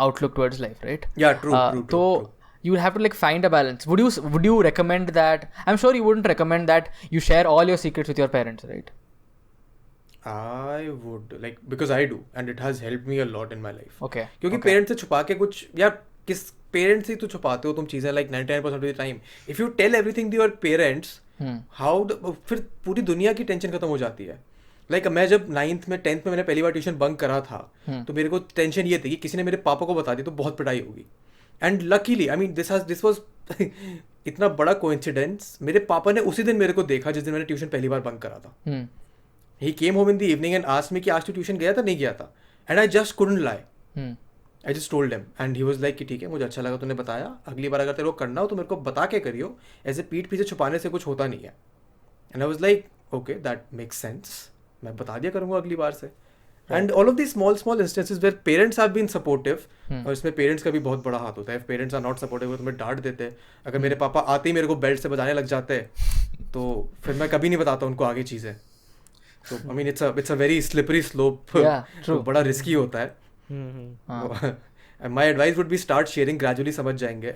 outlook towards life, right? Yeah, true. You have to like find a balance. Would you recommend that? I'm sure you wouldn't recommend that you share all your secrets with your parents, right? I would, like, because I do, and it has helped me a lot in my life. Okay. क्योंकि parents से छुपा के कुछ, या किस parents से तो छुपाते हो तुम चीजें, like 99% of the time. If you tell everything to your parents, फिर पूरी दुनिया की टेंशन खत्म हो जाती है. Like मैं जब 9th में 10th में मैंने पहली बार ट्यूशन बंक करा था, तो मेरे को टेंशन ये थी कि किसी ने मेरे पापा को बता दी तो बहुत पिटाई होगी. And luckily, I mean this was इतना बड़ा कोइंसिडेंस, मेरे पापा ने उसी दिन मेरे को देखा जिस दिन मैंने ट्यूशन पहली बार बंक करा था. He came home in the evening and asked me कि आज तू ट्यूशन गया था, नहीं गया था. And I just couldn't lie. I just told him and he was like कि ठीक है, मुझे अच्छा लगा तूने बताया, अगली बार अगर तेरे को करना हो तो मेरे को बता के करियो, ऐसे पीठ पीछे छुपाने से कुछ होता नहीं है. And I was like okay, that makes sense, मैं बता दिया करूंगा अगली बार से. And all of the small instances where parents have been supportive, और इसमें पेरेंट्स का भी बहुत बड़ा हाथ होता है. पेरेंट्स आर नॉट सपोर्टिव, वो तुम्हें डांट देते हैं. अगर मेरे पापा आते ही मेरे को बेल्ट से बजाने लग जाते हैं तो फिर मैं कभी नहीं बताता उनको आगे चीज़ें. तो I mean it's a very slippery slope, बड़ा रिस्की होता है. My advice would be start sharing, gradually समझ जाएंगे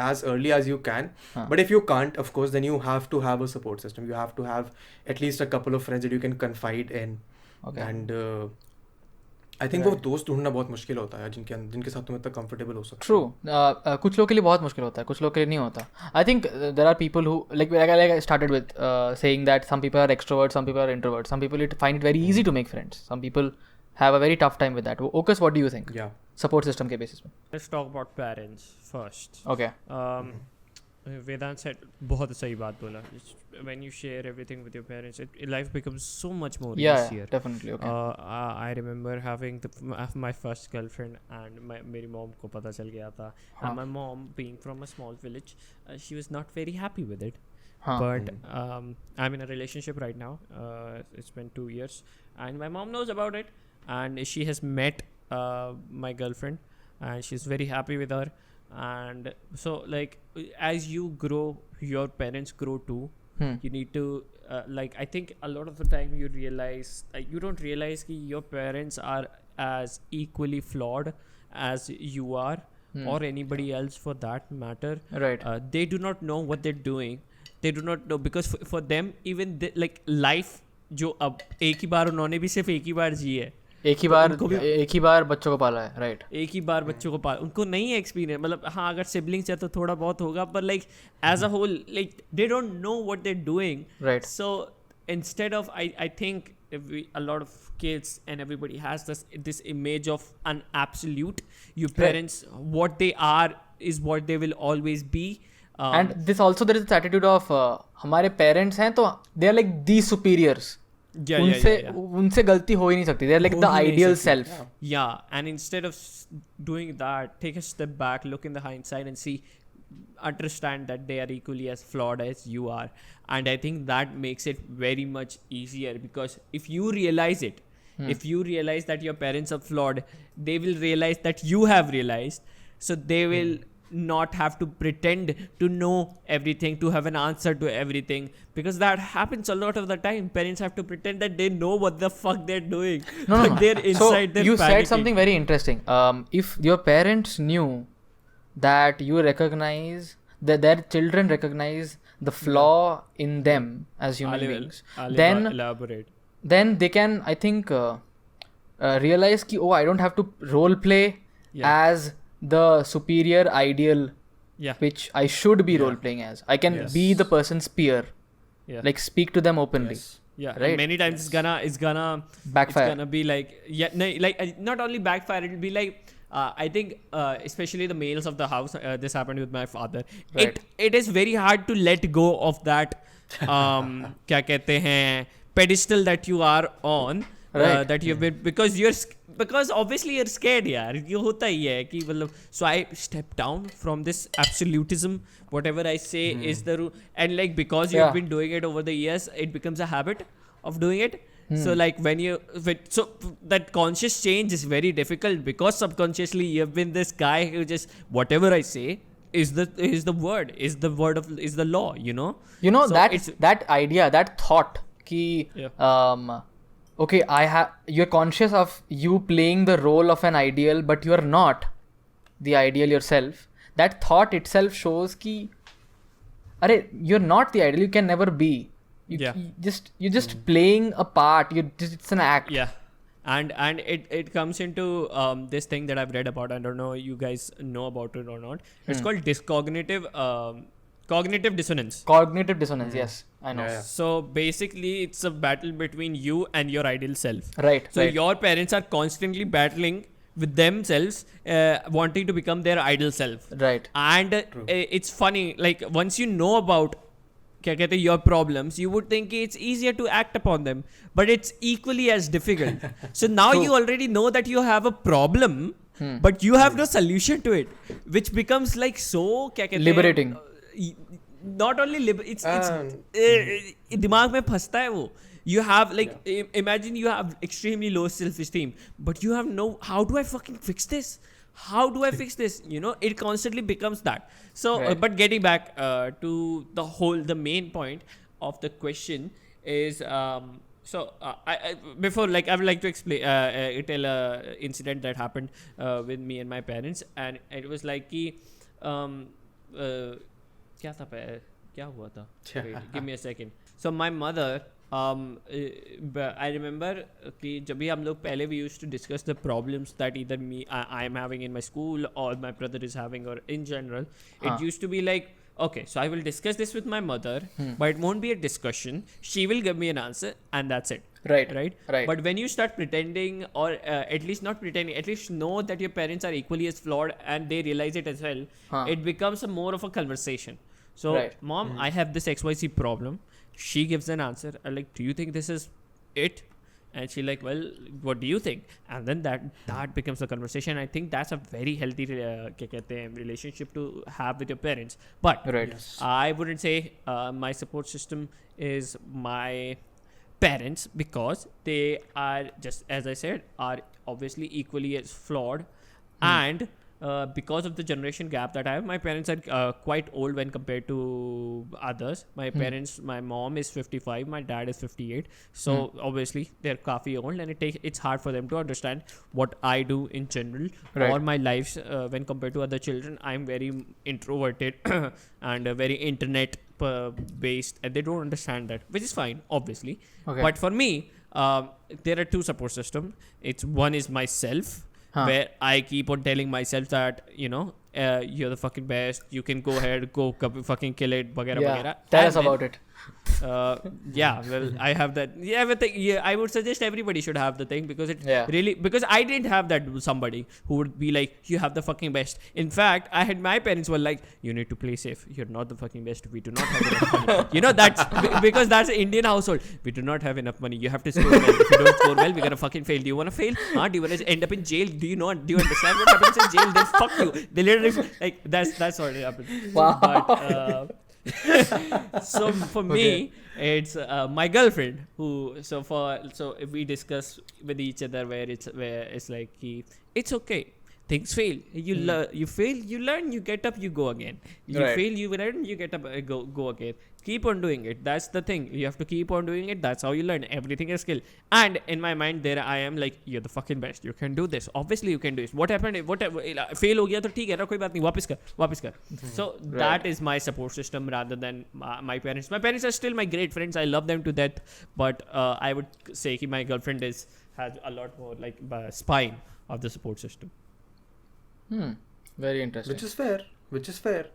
as early as you can. But if you can't, of course, then you have to have a support system. You have to have at least a couple of friends that you can confide in. Okay. And I think वो दोस्त ढूंढना बहुत मुश्किल होता है जिनके साथ तुम इतना comfortable हो सकते. True. कुछ लोगों के लिए बहुत मुश्किल होता है, कुछ लोगों के लिए नहीं होता. I think there are people who like I started with saying that some people are extroverts, some people are introverts, some people find it very easy to make friends, some people have a very tough time with that. Ocus, what do you think? Yeah. Support system के basis में. Let's talk about parents first. Okay. Vedant said बहुत सही बात बोला. When you share everything with your parents, life becomes so much more easier. Yeah, definitely. Okay. I remember having my first girlfriend, and मेरी mom को पता चल गया था. And my mom, being from a small village, she was not very happy with it. But I'm in a relationship right now. It's been 2 years, and my mom knows about it, and she has met my girlfriend, and she's very happy with her. And so like as you grow, your parents grow too. You need to like I think a lot of the time you realize you don't realize that your parents are as equally flawed as you are, or anybody else for that matter. Right. They do not know what they're doing. They do not know, because for them even like life जो अब एक ही बार उन्होंने भी सिर्फ एक ही बार जी है, एक ही बार बच्चों को पाला है, राइट? एक ही बार बच्चों को पाल, उनको नहीं है एक्सपीरियंस, मतलब हाँ अगर सिबलिंग्स है तो थोड़ा बहुत होगा, पर like as a whole like they don't know what they are doing, Right. So instead of I think a lot of kids and everybody has this image of an absolute, your parents what they are is what they will always be, And this also there is this attitude of हमारे parents हैं तो they are like the superiors. उनसे गलती हो ही नहीं सकती. They are like the ideal self. Yeah, and instead of doing that, take a step back, look in the hindsight and see, understand that they are equally as flawed as you are. And I think that makes it very much easier, because if you realize it, if you realize that your parents are flawed, they will realize that you have realized, so they will not have to pretend to know everything, to have an answer to everything, because that happens a lot of the time. Parents have to pretend that they know what the fuck they're doing. No. They're inside, so they're you said panicking. something very interesting. If your parents knew that you recognize that their children recognize the flaw in them as human beings, then elaborate. Then they can, I think, realize ki, oh, I don't have to role play as the superior ideal, which I should be role playing as. I can be the person's peer, like speak to them openly. Yeah, right. And many times it's gonna backfire. It's gonna be like not only backfire. It'll be like I think especially the males of the house. This happened with my father. Right. It is very hard to let go of that. क्या कहते हैं, pedestal that you are on. Right. That you've been, because obviously you're scared यार, ये होता ही है कि मतलब, so I step down from this absolutism, whatever I say is the rule, and like because you've been doing it over the years, it becomes a habit of doing it. So like so that conscious change is very difficult, because subconsciously you've been this guy who just whatever I say is the word, is the law, you know. So that idea, that thought ki okay, you're conscious of you playing the role of an ideal, but you're not the ideal yourself. That thought itself shows ki, arey, you're not the ideal. You can never be. You're just playing a part. It's an act. Yeah, and it comes into this thing that I've read about. I don't know you guys know about it or not. It's called cognitive dissonance. Cognitive dissonance, yes, I know. Yeah. So basically, it's a battle between you and your ideal self. Right. So your parents are constantly battling with themselves, wanting to become their ideal self. Right. And it's funny, like once you know about क्या कहते हैं, your problems, you would think it's easier to act upon them, but it's equally as difficult. So now you already know that you have a problem, but you have no solution to it, which becomes like so क्या कहते हैं, liberating. Not only it's दिमाग में फंसता है वो. You have like imagine you have extremely low self-esteem, but you have no, how do I fucking fix this? How do I fix this? You know, it constantly becomes that. So, but getting back to the main point of the question is, I before, like, I would like to explain, tell a incident that happened with me and my parents, and it was like कि क्या हुआ था? Wait, give me a second. So my mother, I remember कि जब भी हम लोग पहले we used to discuss the problems that either I am having in my school or my brother is having, or in general, it used to be like, okay, so I will discuss this with my mother, but it won't be a discussion. She will give me an answer and that's it. Right. But when you start pretending, or at least not pretending, at least know that your parents are equally as flawed and they realize it as well, it becomes more of a conversation. So, Mom, I have this XYZ problem. She gives an answer. I'm like, do you think this is it? And she like, well, what do you think? And then that becomes a conversation. I think that's a very healthy relationship to have with your parents. But I wouldn't say my support system is my parents, because they are, just as I said, are obviously equally as flawed. And because of the generation gap that I have, my parents are quite old when compared to others. My parents, my mom is 55, my dad is 58. So obviously they're kafi old, and it's hard for them to understand what I do in general or my lives when compared to other children. I'm very introverted and very internet based, and they don't understand that, which is fine, obviously. But for me, there are two support systems. It's one is myself, where I keep on telling myself that, you're the fucking best. You can go ahead, go fucking kill it, वगैरह वगैरह. Tell us about it. Well, I have that. I would suggest everybody should have the thing, because because I didn't have that somebody who would be like, you have the fucking best. In fact, my parents were like, you need to play safe. You're not the fucking best. We do not have enough money. That's because that's an Indian household. We do not have enough money. You have to score well. If you don't score well, we're gonna fucking fail. Do you want to fail? Do you want to end up in jail? Do you understand what happens in jail? They'll fuck you. They literally that's what happens. Wow. But, so for me, it's my girlfriend who. So if we discuss with each other where it's like it's okay. Things fail. You fail. You learn. You get up. You go again. You fail. You learn. You get up. Go again. Keep on doing it. That's the thing. You have to keep on doing it. That's how you learn. Everything is skill. And in my mind, there I am like, you're the fucking best. You can do this. Obviously, you can do this. What happened? Fail हो गया तो ठीक है ना, कोई बात नहीं. वापस कर. So that is my support system rather than my parents. My parents are still my great friends. I love them to death. But I would say that my girlfriend has a lot more like spine of the support system. Very interesting. Which is fair.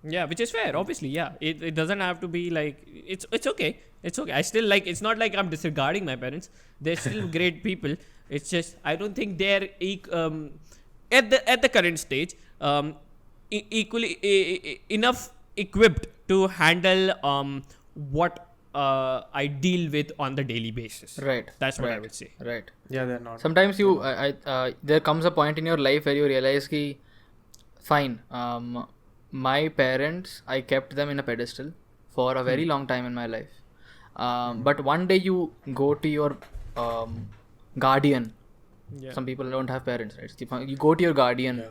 Yeah, which is fair, obviously. Yeah, it doesn't have to be like it's okay. It's okay. I still like. It's not like I'm disregarding my parents. They're still great people. It's just I don't think they're at the current stage equally enough equipped to handle what I deal with on the daily basis. Right. That's what I would say. Right. Yeah, they're not. Sometimes there comes a point in your life where you realize ki fine. My parents, I kept them in a pedestal for a very long time in my life. But one day you go to your guardian. Yeah. Some people don't have parents, right? You go to your guardian,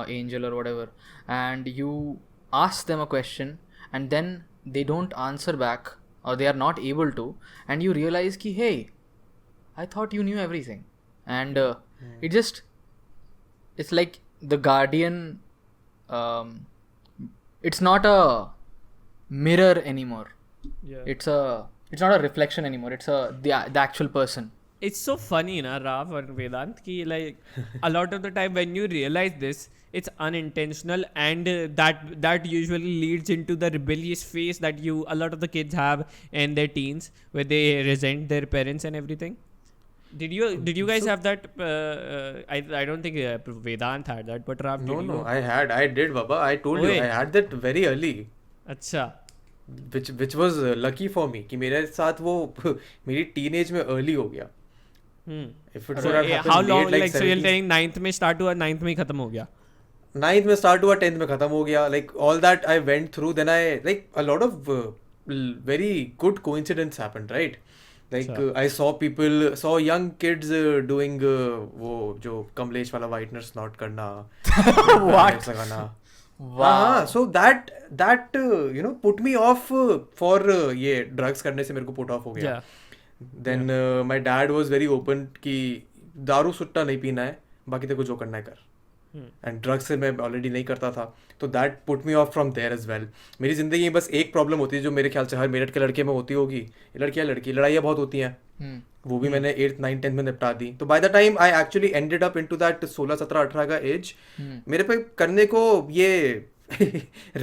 angel or whatever, and you ask them a question, and then they don't answer back, or they are not able to, and you realize ki, hey, I thought you knew everything. And it's like the guardian, it's not a mirror anymore. Yeah. It's not a reflection anymore. It's the actual person. It's so funny, Rav or Vedant, ki like a lot of the time when you realize this, it's unintentional, and that usually leads into the rebellious phase that a lot of the kids have in their teens, where they resent their parents and everything. Did you guys have that? I don't think Vedant had that, but Rav, I did, Baba. I told you, I had that very early. अच्छा. Which was lucky for me कि मेरे साथ वो मेरी teenage में early हो गया. If it would have happened how long? late, So you're saying 9th में start हुआ, 9th में खत्म हो गया. 9th में start हुआ, 10th में खत्म हो गया. Like all that I went through, then I like a lot of very good coincidence happened, right? Like I saw young kids doing वो जो कमलेश वाला whitener snort करना, what? लगाना. Wow. So that put me off for ये drugs करने से मेरे को put off हो गया. Then my dad was very open कि दारू सुट्टा नहीं पीना है, बाकी तेरे को जो करना है कर. And drugs से मैं already नहीं करता था, तो that put me off from there as well. मेरी जिंदगी में बस एक प्रॉब्लम होती है जो मेरे ख्याल से हर मेरठ के लड़के में होती होगी. लड़की लड़ाइयाँ बहुत होती हैं. वो भी मैंने 8th 9th 10th में निपटा दी. तो by the time I actually ended up into that 16 17 18 का एज, मेरे पे करने को ये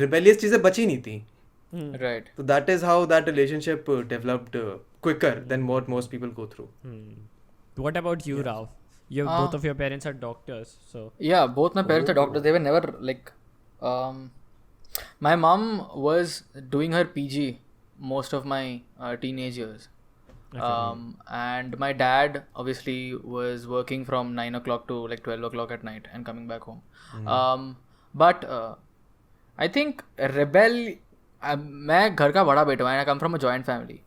rebellious चीजें बची नहीं थी. Right. So that is how that relationship developed quicker than what most people go through. What about you, Rao? Both of your parents are doctors, so. Yeah, both my parents are doctors. They were never like. My mom was doing her PG most of my teenage years. And my dad obviously was working from 9 o'clock to like 12 o'clock at night and coming back home. But I think मैं घर का बड़ा बेटा हूँ, and I come from a joint family.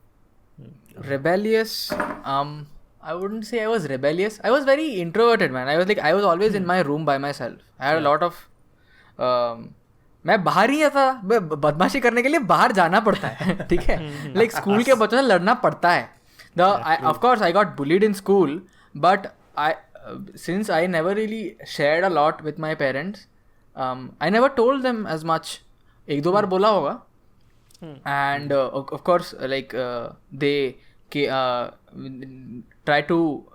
Rebellious, I wouldn't say I was rebellious. I was very introverted, man. I was always in my room by myself. I had a lot of मैं बाहर ही था. बदमाशी करने के लिए बाहर जाना पड़ता है, ठीक है. लाइक स्कूल के बच्चों से लड़ना पड़ता है. Of course I got bullied in school, but since I never really shared a lot with my parents, I never told them as much. एक दो बार बोला होगा. And of course like they try to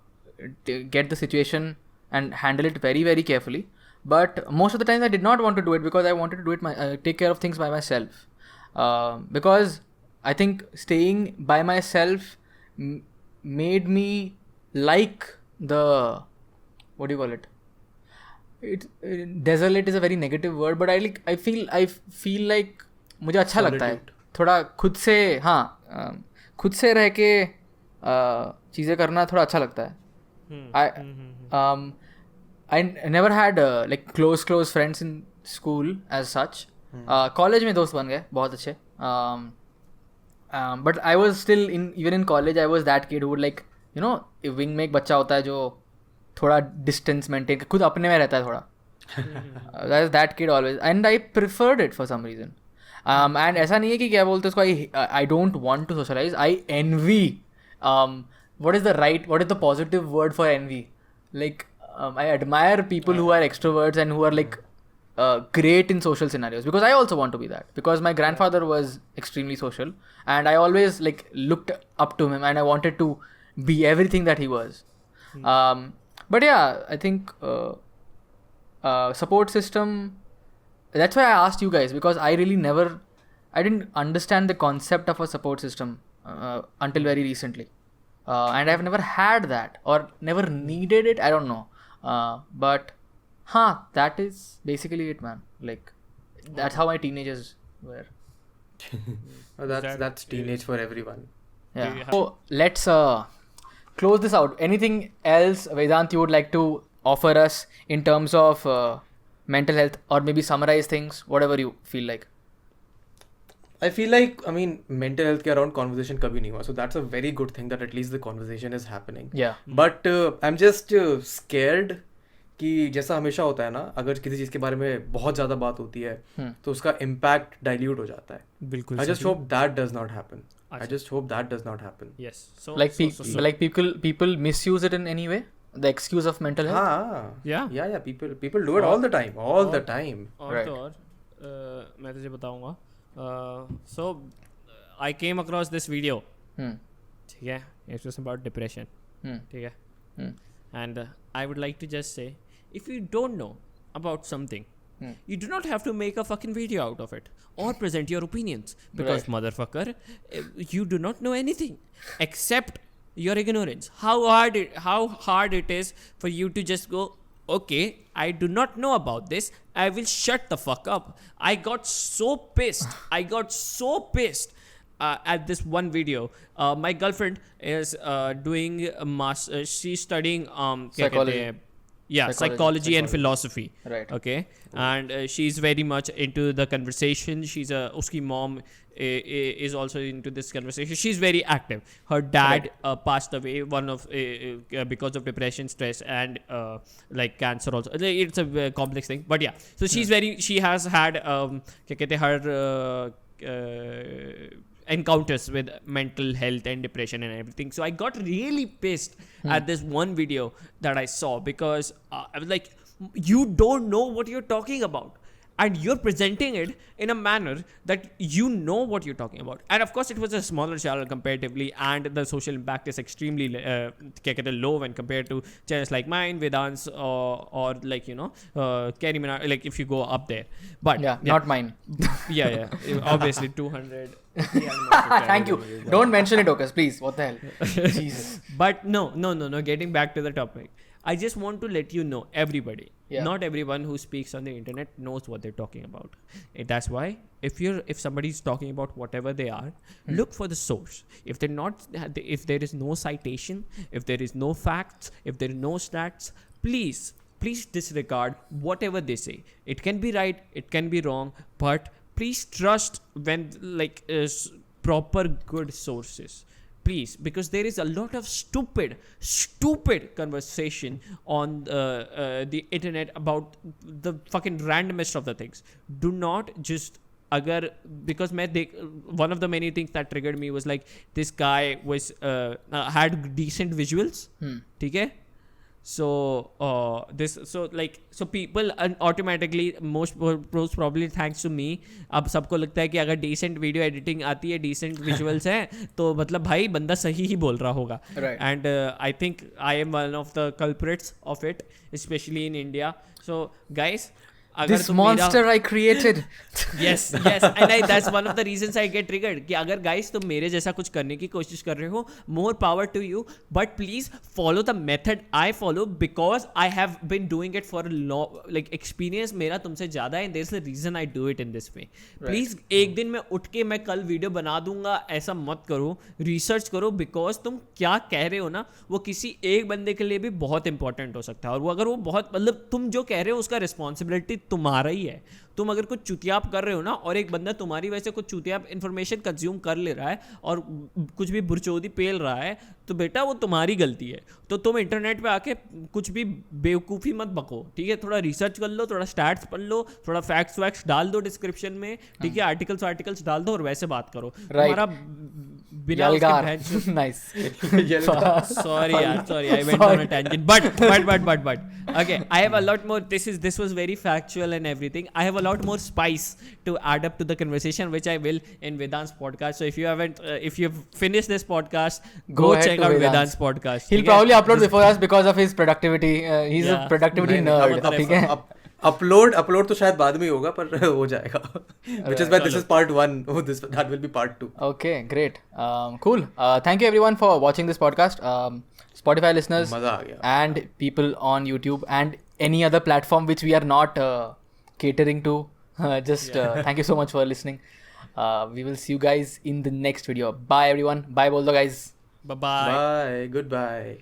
get the situation and handle it very, very carefully. But most of the time I did not want to do it because I wanted to do it take care of things by myself. Because I think staying by myself made me like the, what do you call it? Desolate is a very negative word, but I feel like मुझे अच्छा लगता है थोड़ा खुद से रह के चीज़ें करना थोड़ा अच्छा लगता है. I never had like close friends in school as such. College में दोस्त बन गए बहुत अच्छे. But I was still even in college I was that kid who would like, you know, wing में एक बच्चा होता है जो थोड़ा distance maintain खुद अपने में रहता है थोड़ा. That is that kid always, and I preferred it for some reason. And ऐसा नहीं है कि क्या बोलते हैं उसको, I don't want to socialize. I envy. What is the positive word for envy? Like I admire people who are extroverts and who are like great in social scenarios, because I also want to be that, because my grandfather was extremely social and I always like looked up to him and I wanted to be everything that he was. But yeah, I think support system, that's why I asked you guys, because I didn't understand the concept of a support system until very recently. And I've never had that or never needed it. I don't know. But that is basically it, man. Like that's how my teenagers were. That's teenage for everyone. Yeah. So let's close this out. Anything else, Vedant, you would like to offer us in terms of mental health, or maybe summarize things, whatever you feel like? I feel like, I mean, mental health के around conversation कभी नहीं हुआ, so that's a very good thing that at least the conversation is happening. Yeah. But I'm just scared कि जैसा हमेशा होता है ना, अगर किसी चीज़ के बारे में बहुत ज़्यादा बात होती है तो उसका impact dilute हो जाता है. बिल्कुल. I just hope that does not happen. I just hope that does not happen. Yes. So like people misuse it in any way? The excuse of mental health? Yeah. People do it all the time. All the time. Right. मैं तुझे बताऊंगा. So I came across this video. ठीक है. It was about depression. ठीक है. And I would like to just say, if you don't know about something, you do not have to make a fucking video out of it or present your opinions, because motherfucker, you do not know anything except your ignorance. How hard it is for you to just go, okay, I do not know about this, I will shut the fuck up. I got so pissed at this one video. My girlfriend is doing a master. She's studying psychology. Psychology and philosophy. Right. Okay. And she's very much into the conversation. Uski mom is also into this conversation. She's very active. Her dad passed away because of depression, stress, and like cancer also. It's a complex thing. But yeah. So she has had her encounters with mental health and depression and everything. So I got really pissed at this one video that I saw, because I was like, you don't know what you're talking about, and you're presenting it in a manner that you know what you're talking about. And of course it was a smaller channel comparatively, and the social impact is extremely low when compared to channels like mine, Vedant's, or like, you know, Kerry Minaj, like if you go up there. But not mine. yeah obviously 200. Thank you. Don't mention it, Ocus, please. What the hell? Jesus. But no. Getting back to the topic, I just want to let you know, everybody. Yeah. Not everyone who speaks on the internet knows what they're talking about. That's why if somebody's talking about whatever they are, look for the source. If there is no citation, if there is no facts, if there is no stats, please disregard whatever they say. It can be right, it can be wrong, but please trust when proper good sources. Please, because there is a lot of stupid conversation on the internet about the fucking randomest of the things. Do not just because one of the many things that triggered me was like, this guy was had decent visuals. ठीक है? So people automatically most probably thanks to me अब सबको लगता है कि अगर decent video editing आती है, decent visuals हैं, तो मतलब भाई बंदा सही ही बोल रहा होगा. And I think I am one of the culprits of it, especially in India. So guys, this monster I created. yes and that's one of the reasons I get triggered कि अगर guys तुम मेरे जैसा कुछ करने की कोशिश कर रहे हो, more power to you, but please follow the method I follow because I have been doing it for a long, like experience मेरा तुमसे ज़्यादा है, and there's a reason I do it in this way. Please एक दिन मैं उठ के मैं कल वीडियो बना दूंगा ऐसा मत करो, रिसर्च करो, बिकॉज तुम क्या कह रहे हो ना वो किसी एक बंदे के लिए भी बहुत इंपॉर्टेंट हो सकता है, और वो अगर वो बहुत मतलब तुम जो कह रहे हो उसका रिस्पॉन्सिबिलिटी तुम्हारा ही है. तुम अगर कुछ चुतियाप कर रहे हो ना और एक बंदा तुम्हारी वजह से कुछ चुतियाप इन्फॉर्मेशन कंज्यूम कर ले रहा है और कुछ भी बुरचोदी पेल रहा है, तो बेटा वो तुम्हारी गलती है. तो तुम इंटरनेट पे आके कुछ भी बेवकूफ़ी मत बको, ठीक है. थोड़ा रिसर्च कर लो, थोड़ा स्टैट्स पढ़ लो, थोड़ा फैक्ट्स वैक्ट्स डाल दो डिस्क्रिप्शन में, ठीक है. आर्टिकल्स डाल दो और वैसे बात करो. तुम्हारा बिना उसके nice. sorry I went on a tangent, but okay, I have a lot more. This was very factual and everything. I have a lot more spice to add up to the conversation, which I will in Vedant's podcast. So if you've finished this podcast, go check out Vedant's podcast. He'll probably upload before us because of his productivity. He's a productivity nerd. ठीक है. Upload तो शायद बाद में ही होगा, पर हो जाएगा. Which is why this is part 1. That will be part 2. Okay, great. Cool. Thank you everyone for watching this podcast. Spotify listeners मजा आ गया. and people on YouTube and any other platform which we are not catering to. Thank you so much for listening. We will see you guys in the next video. Bye everyone. Bye बोल दो guys. Bye. Goodbye.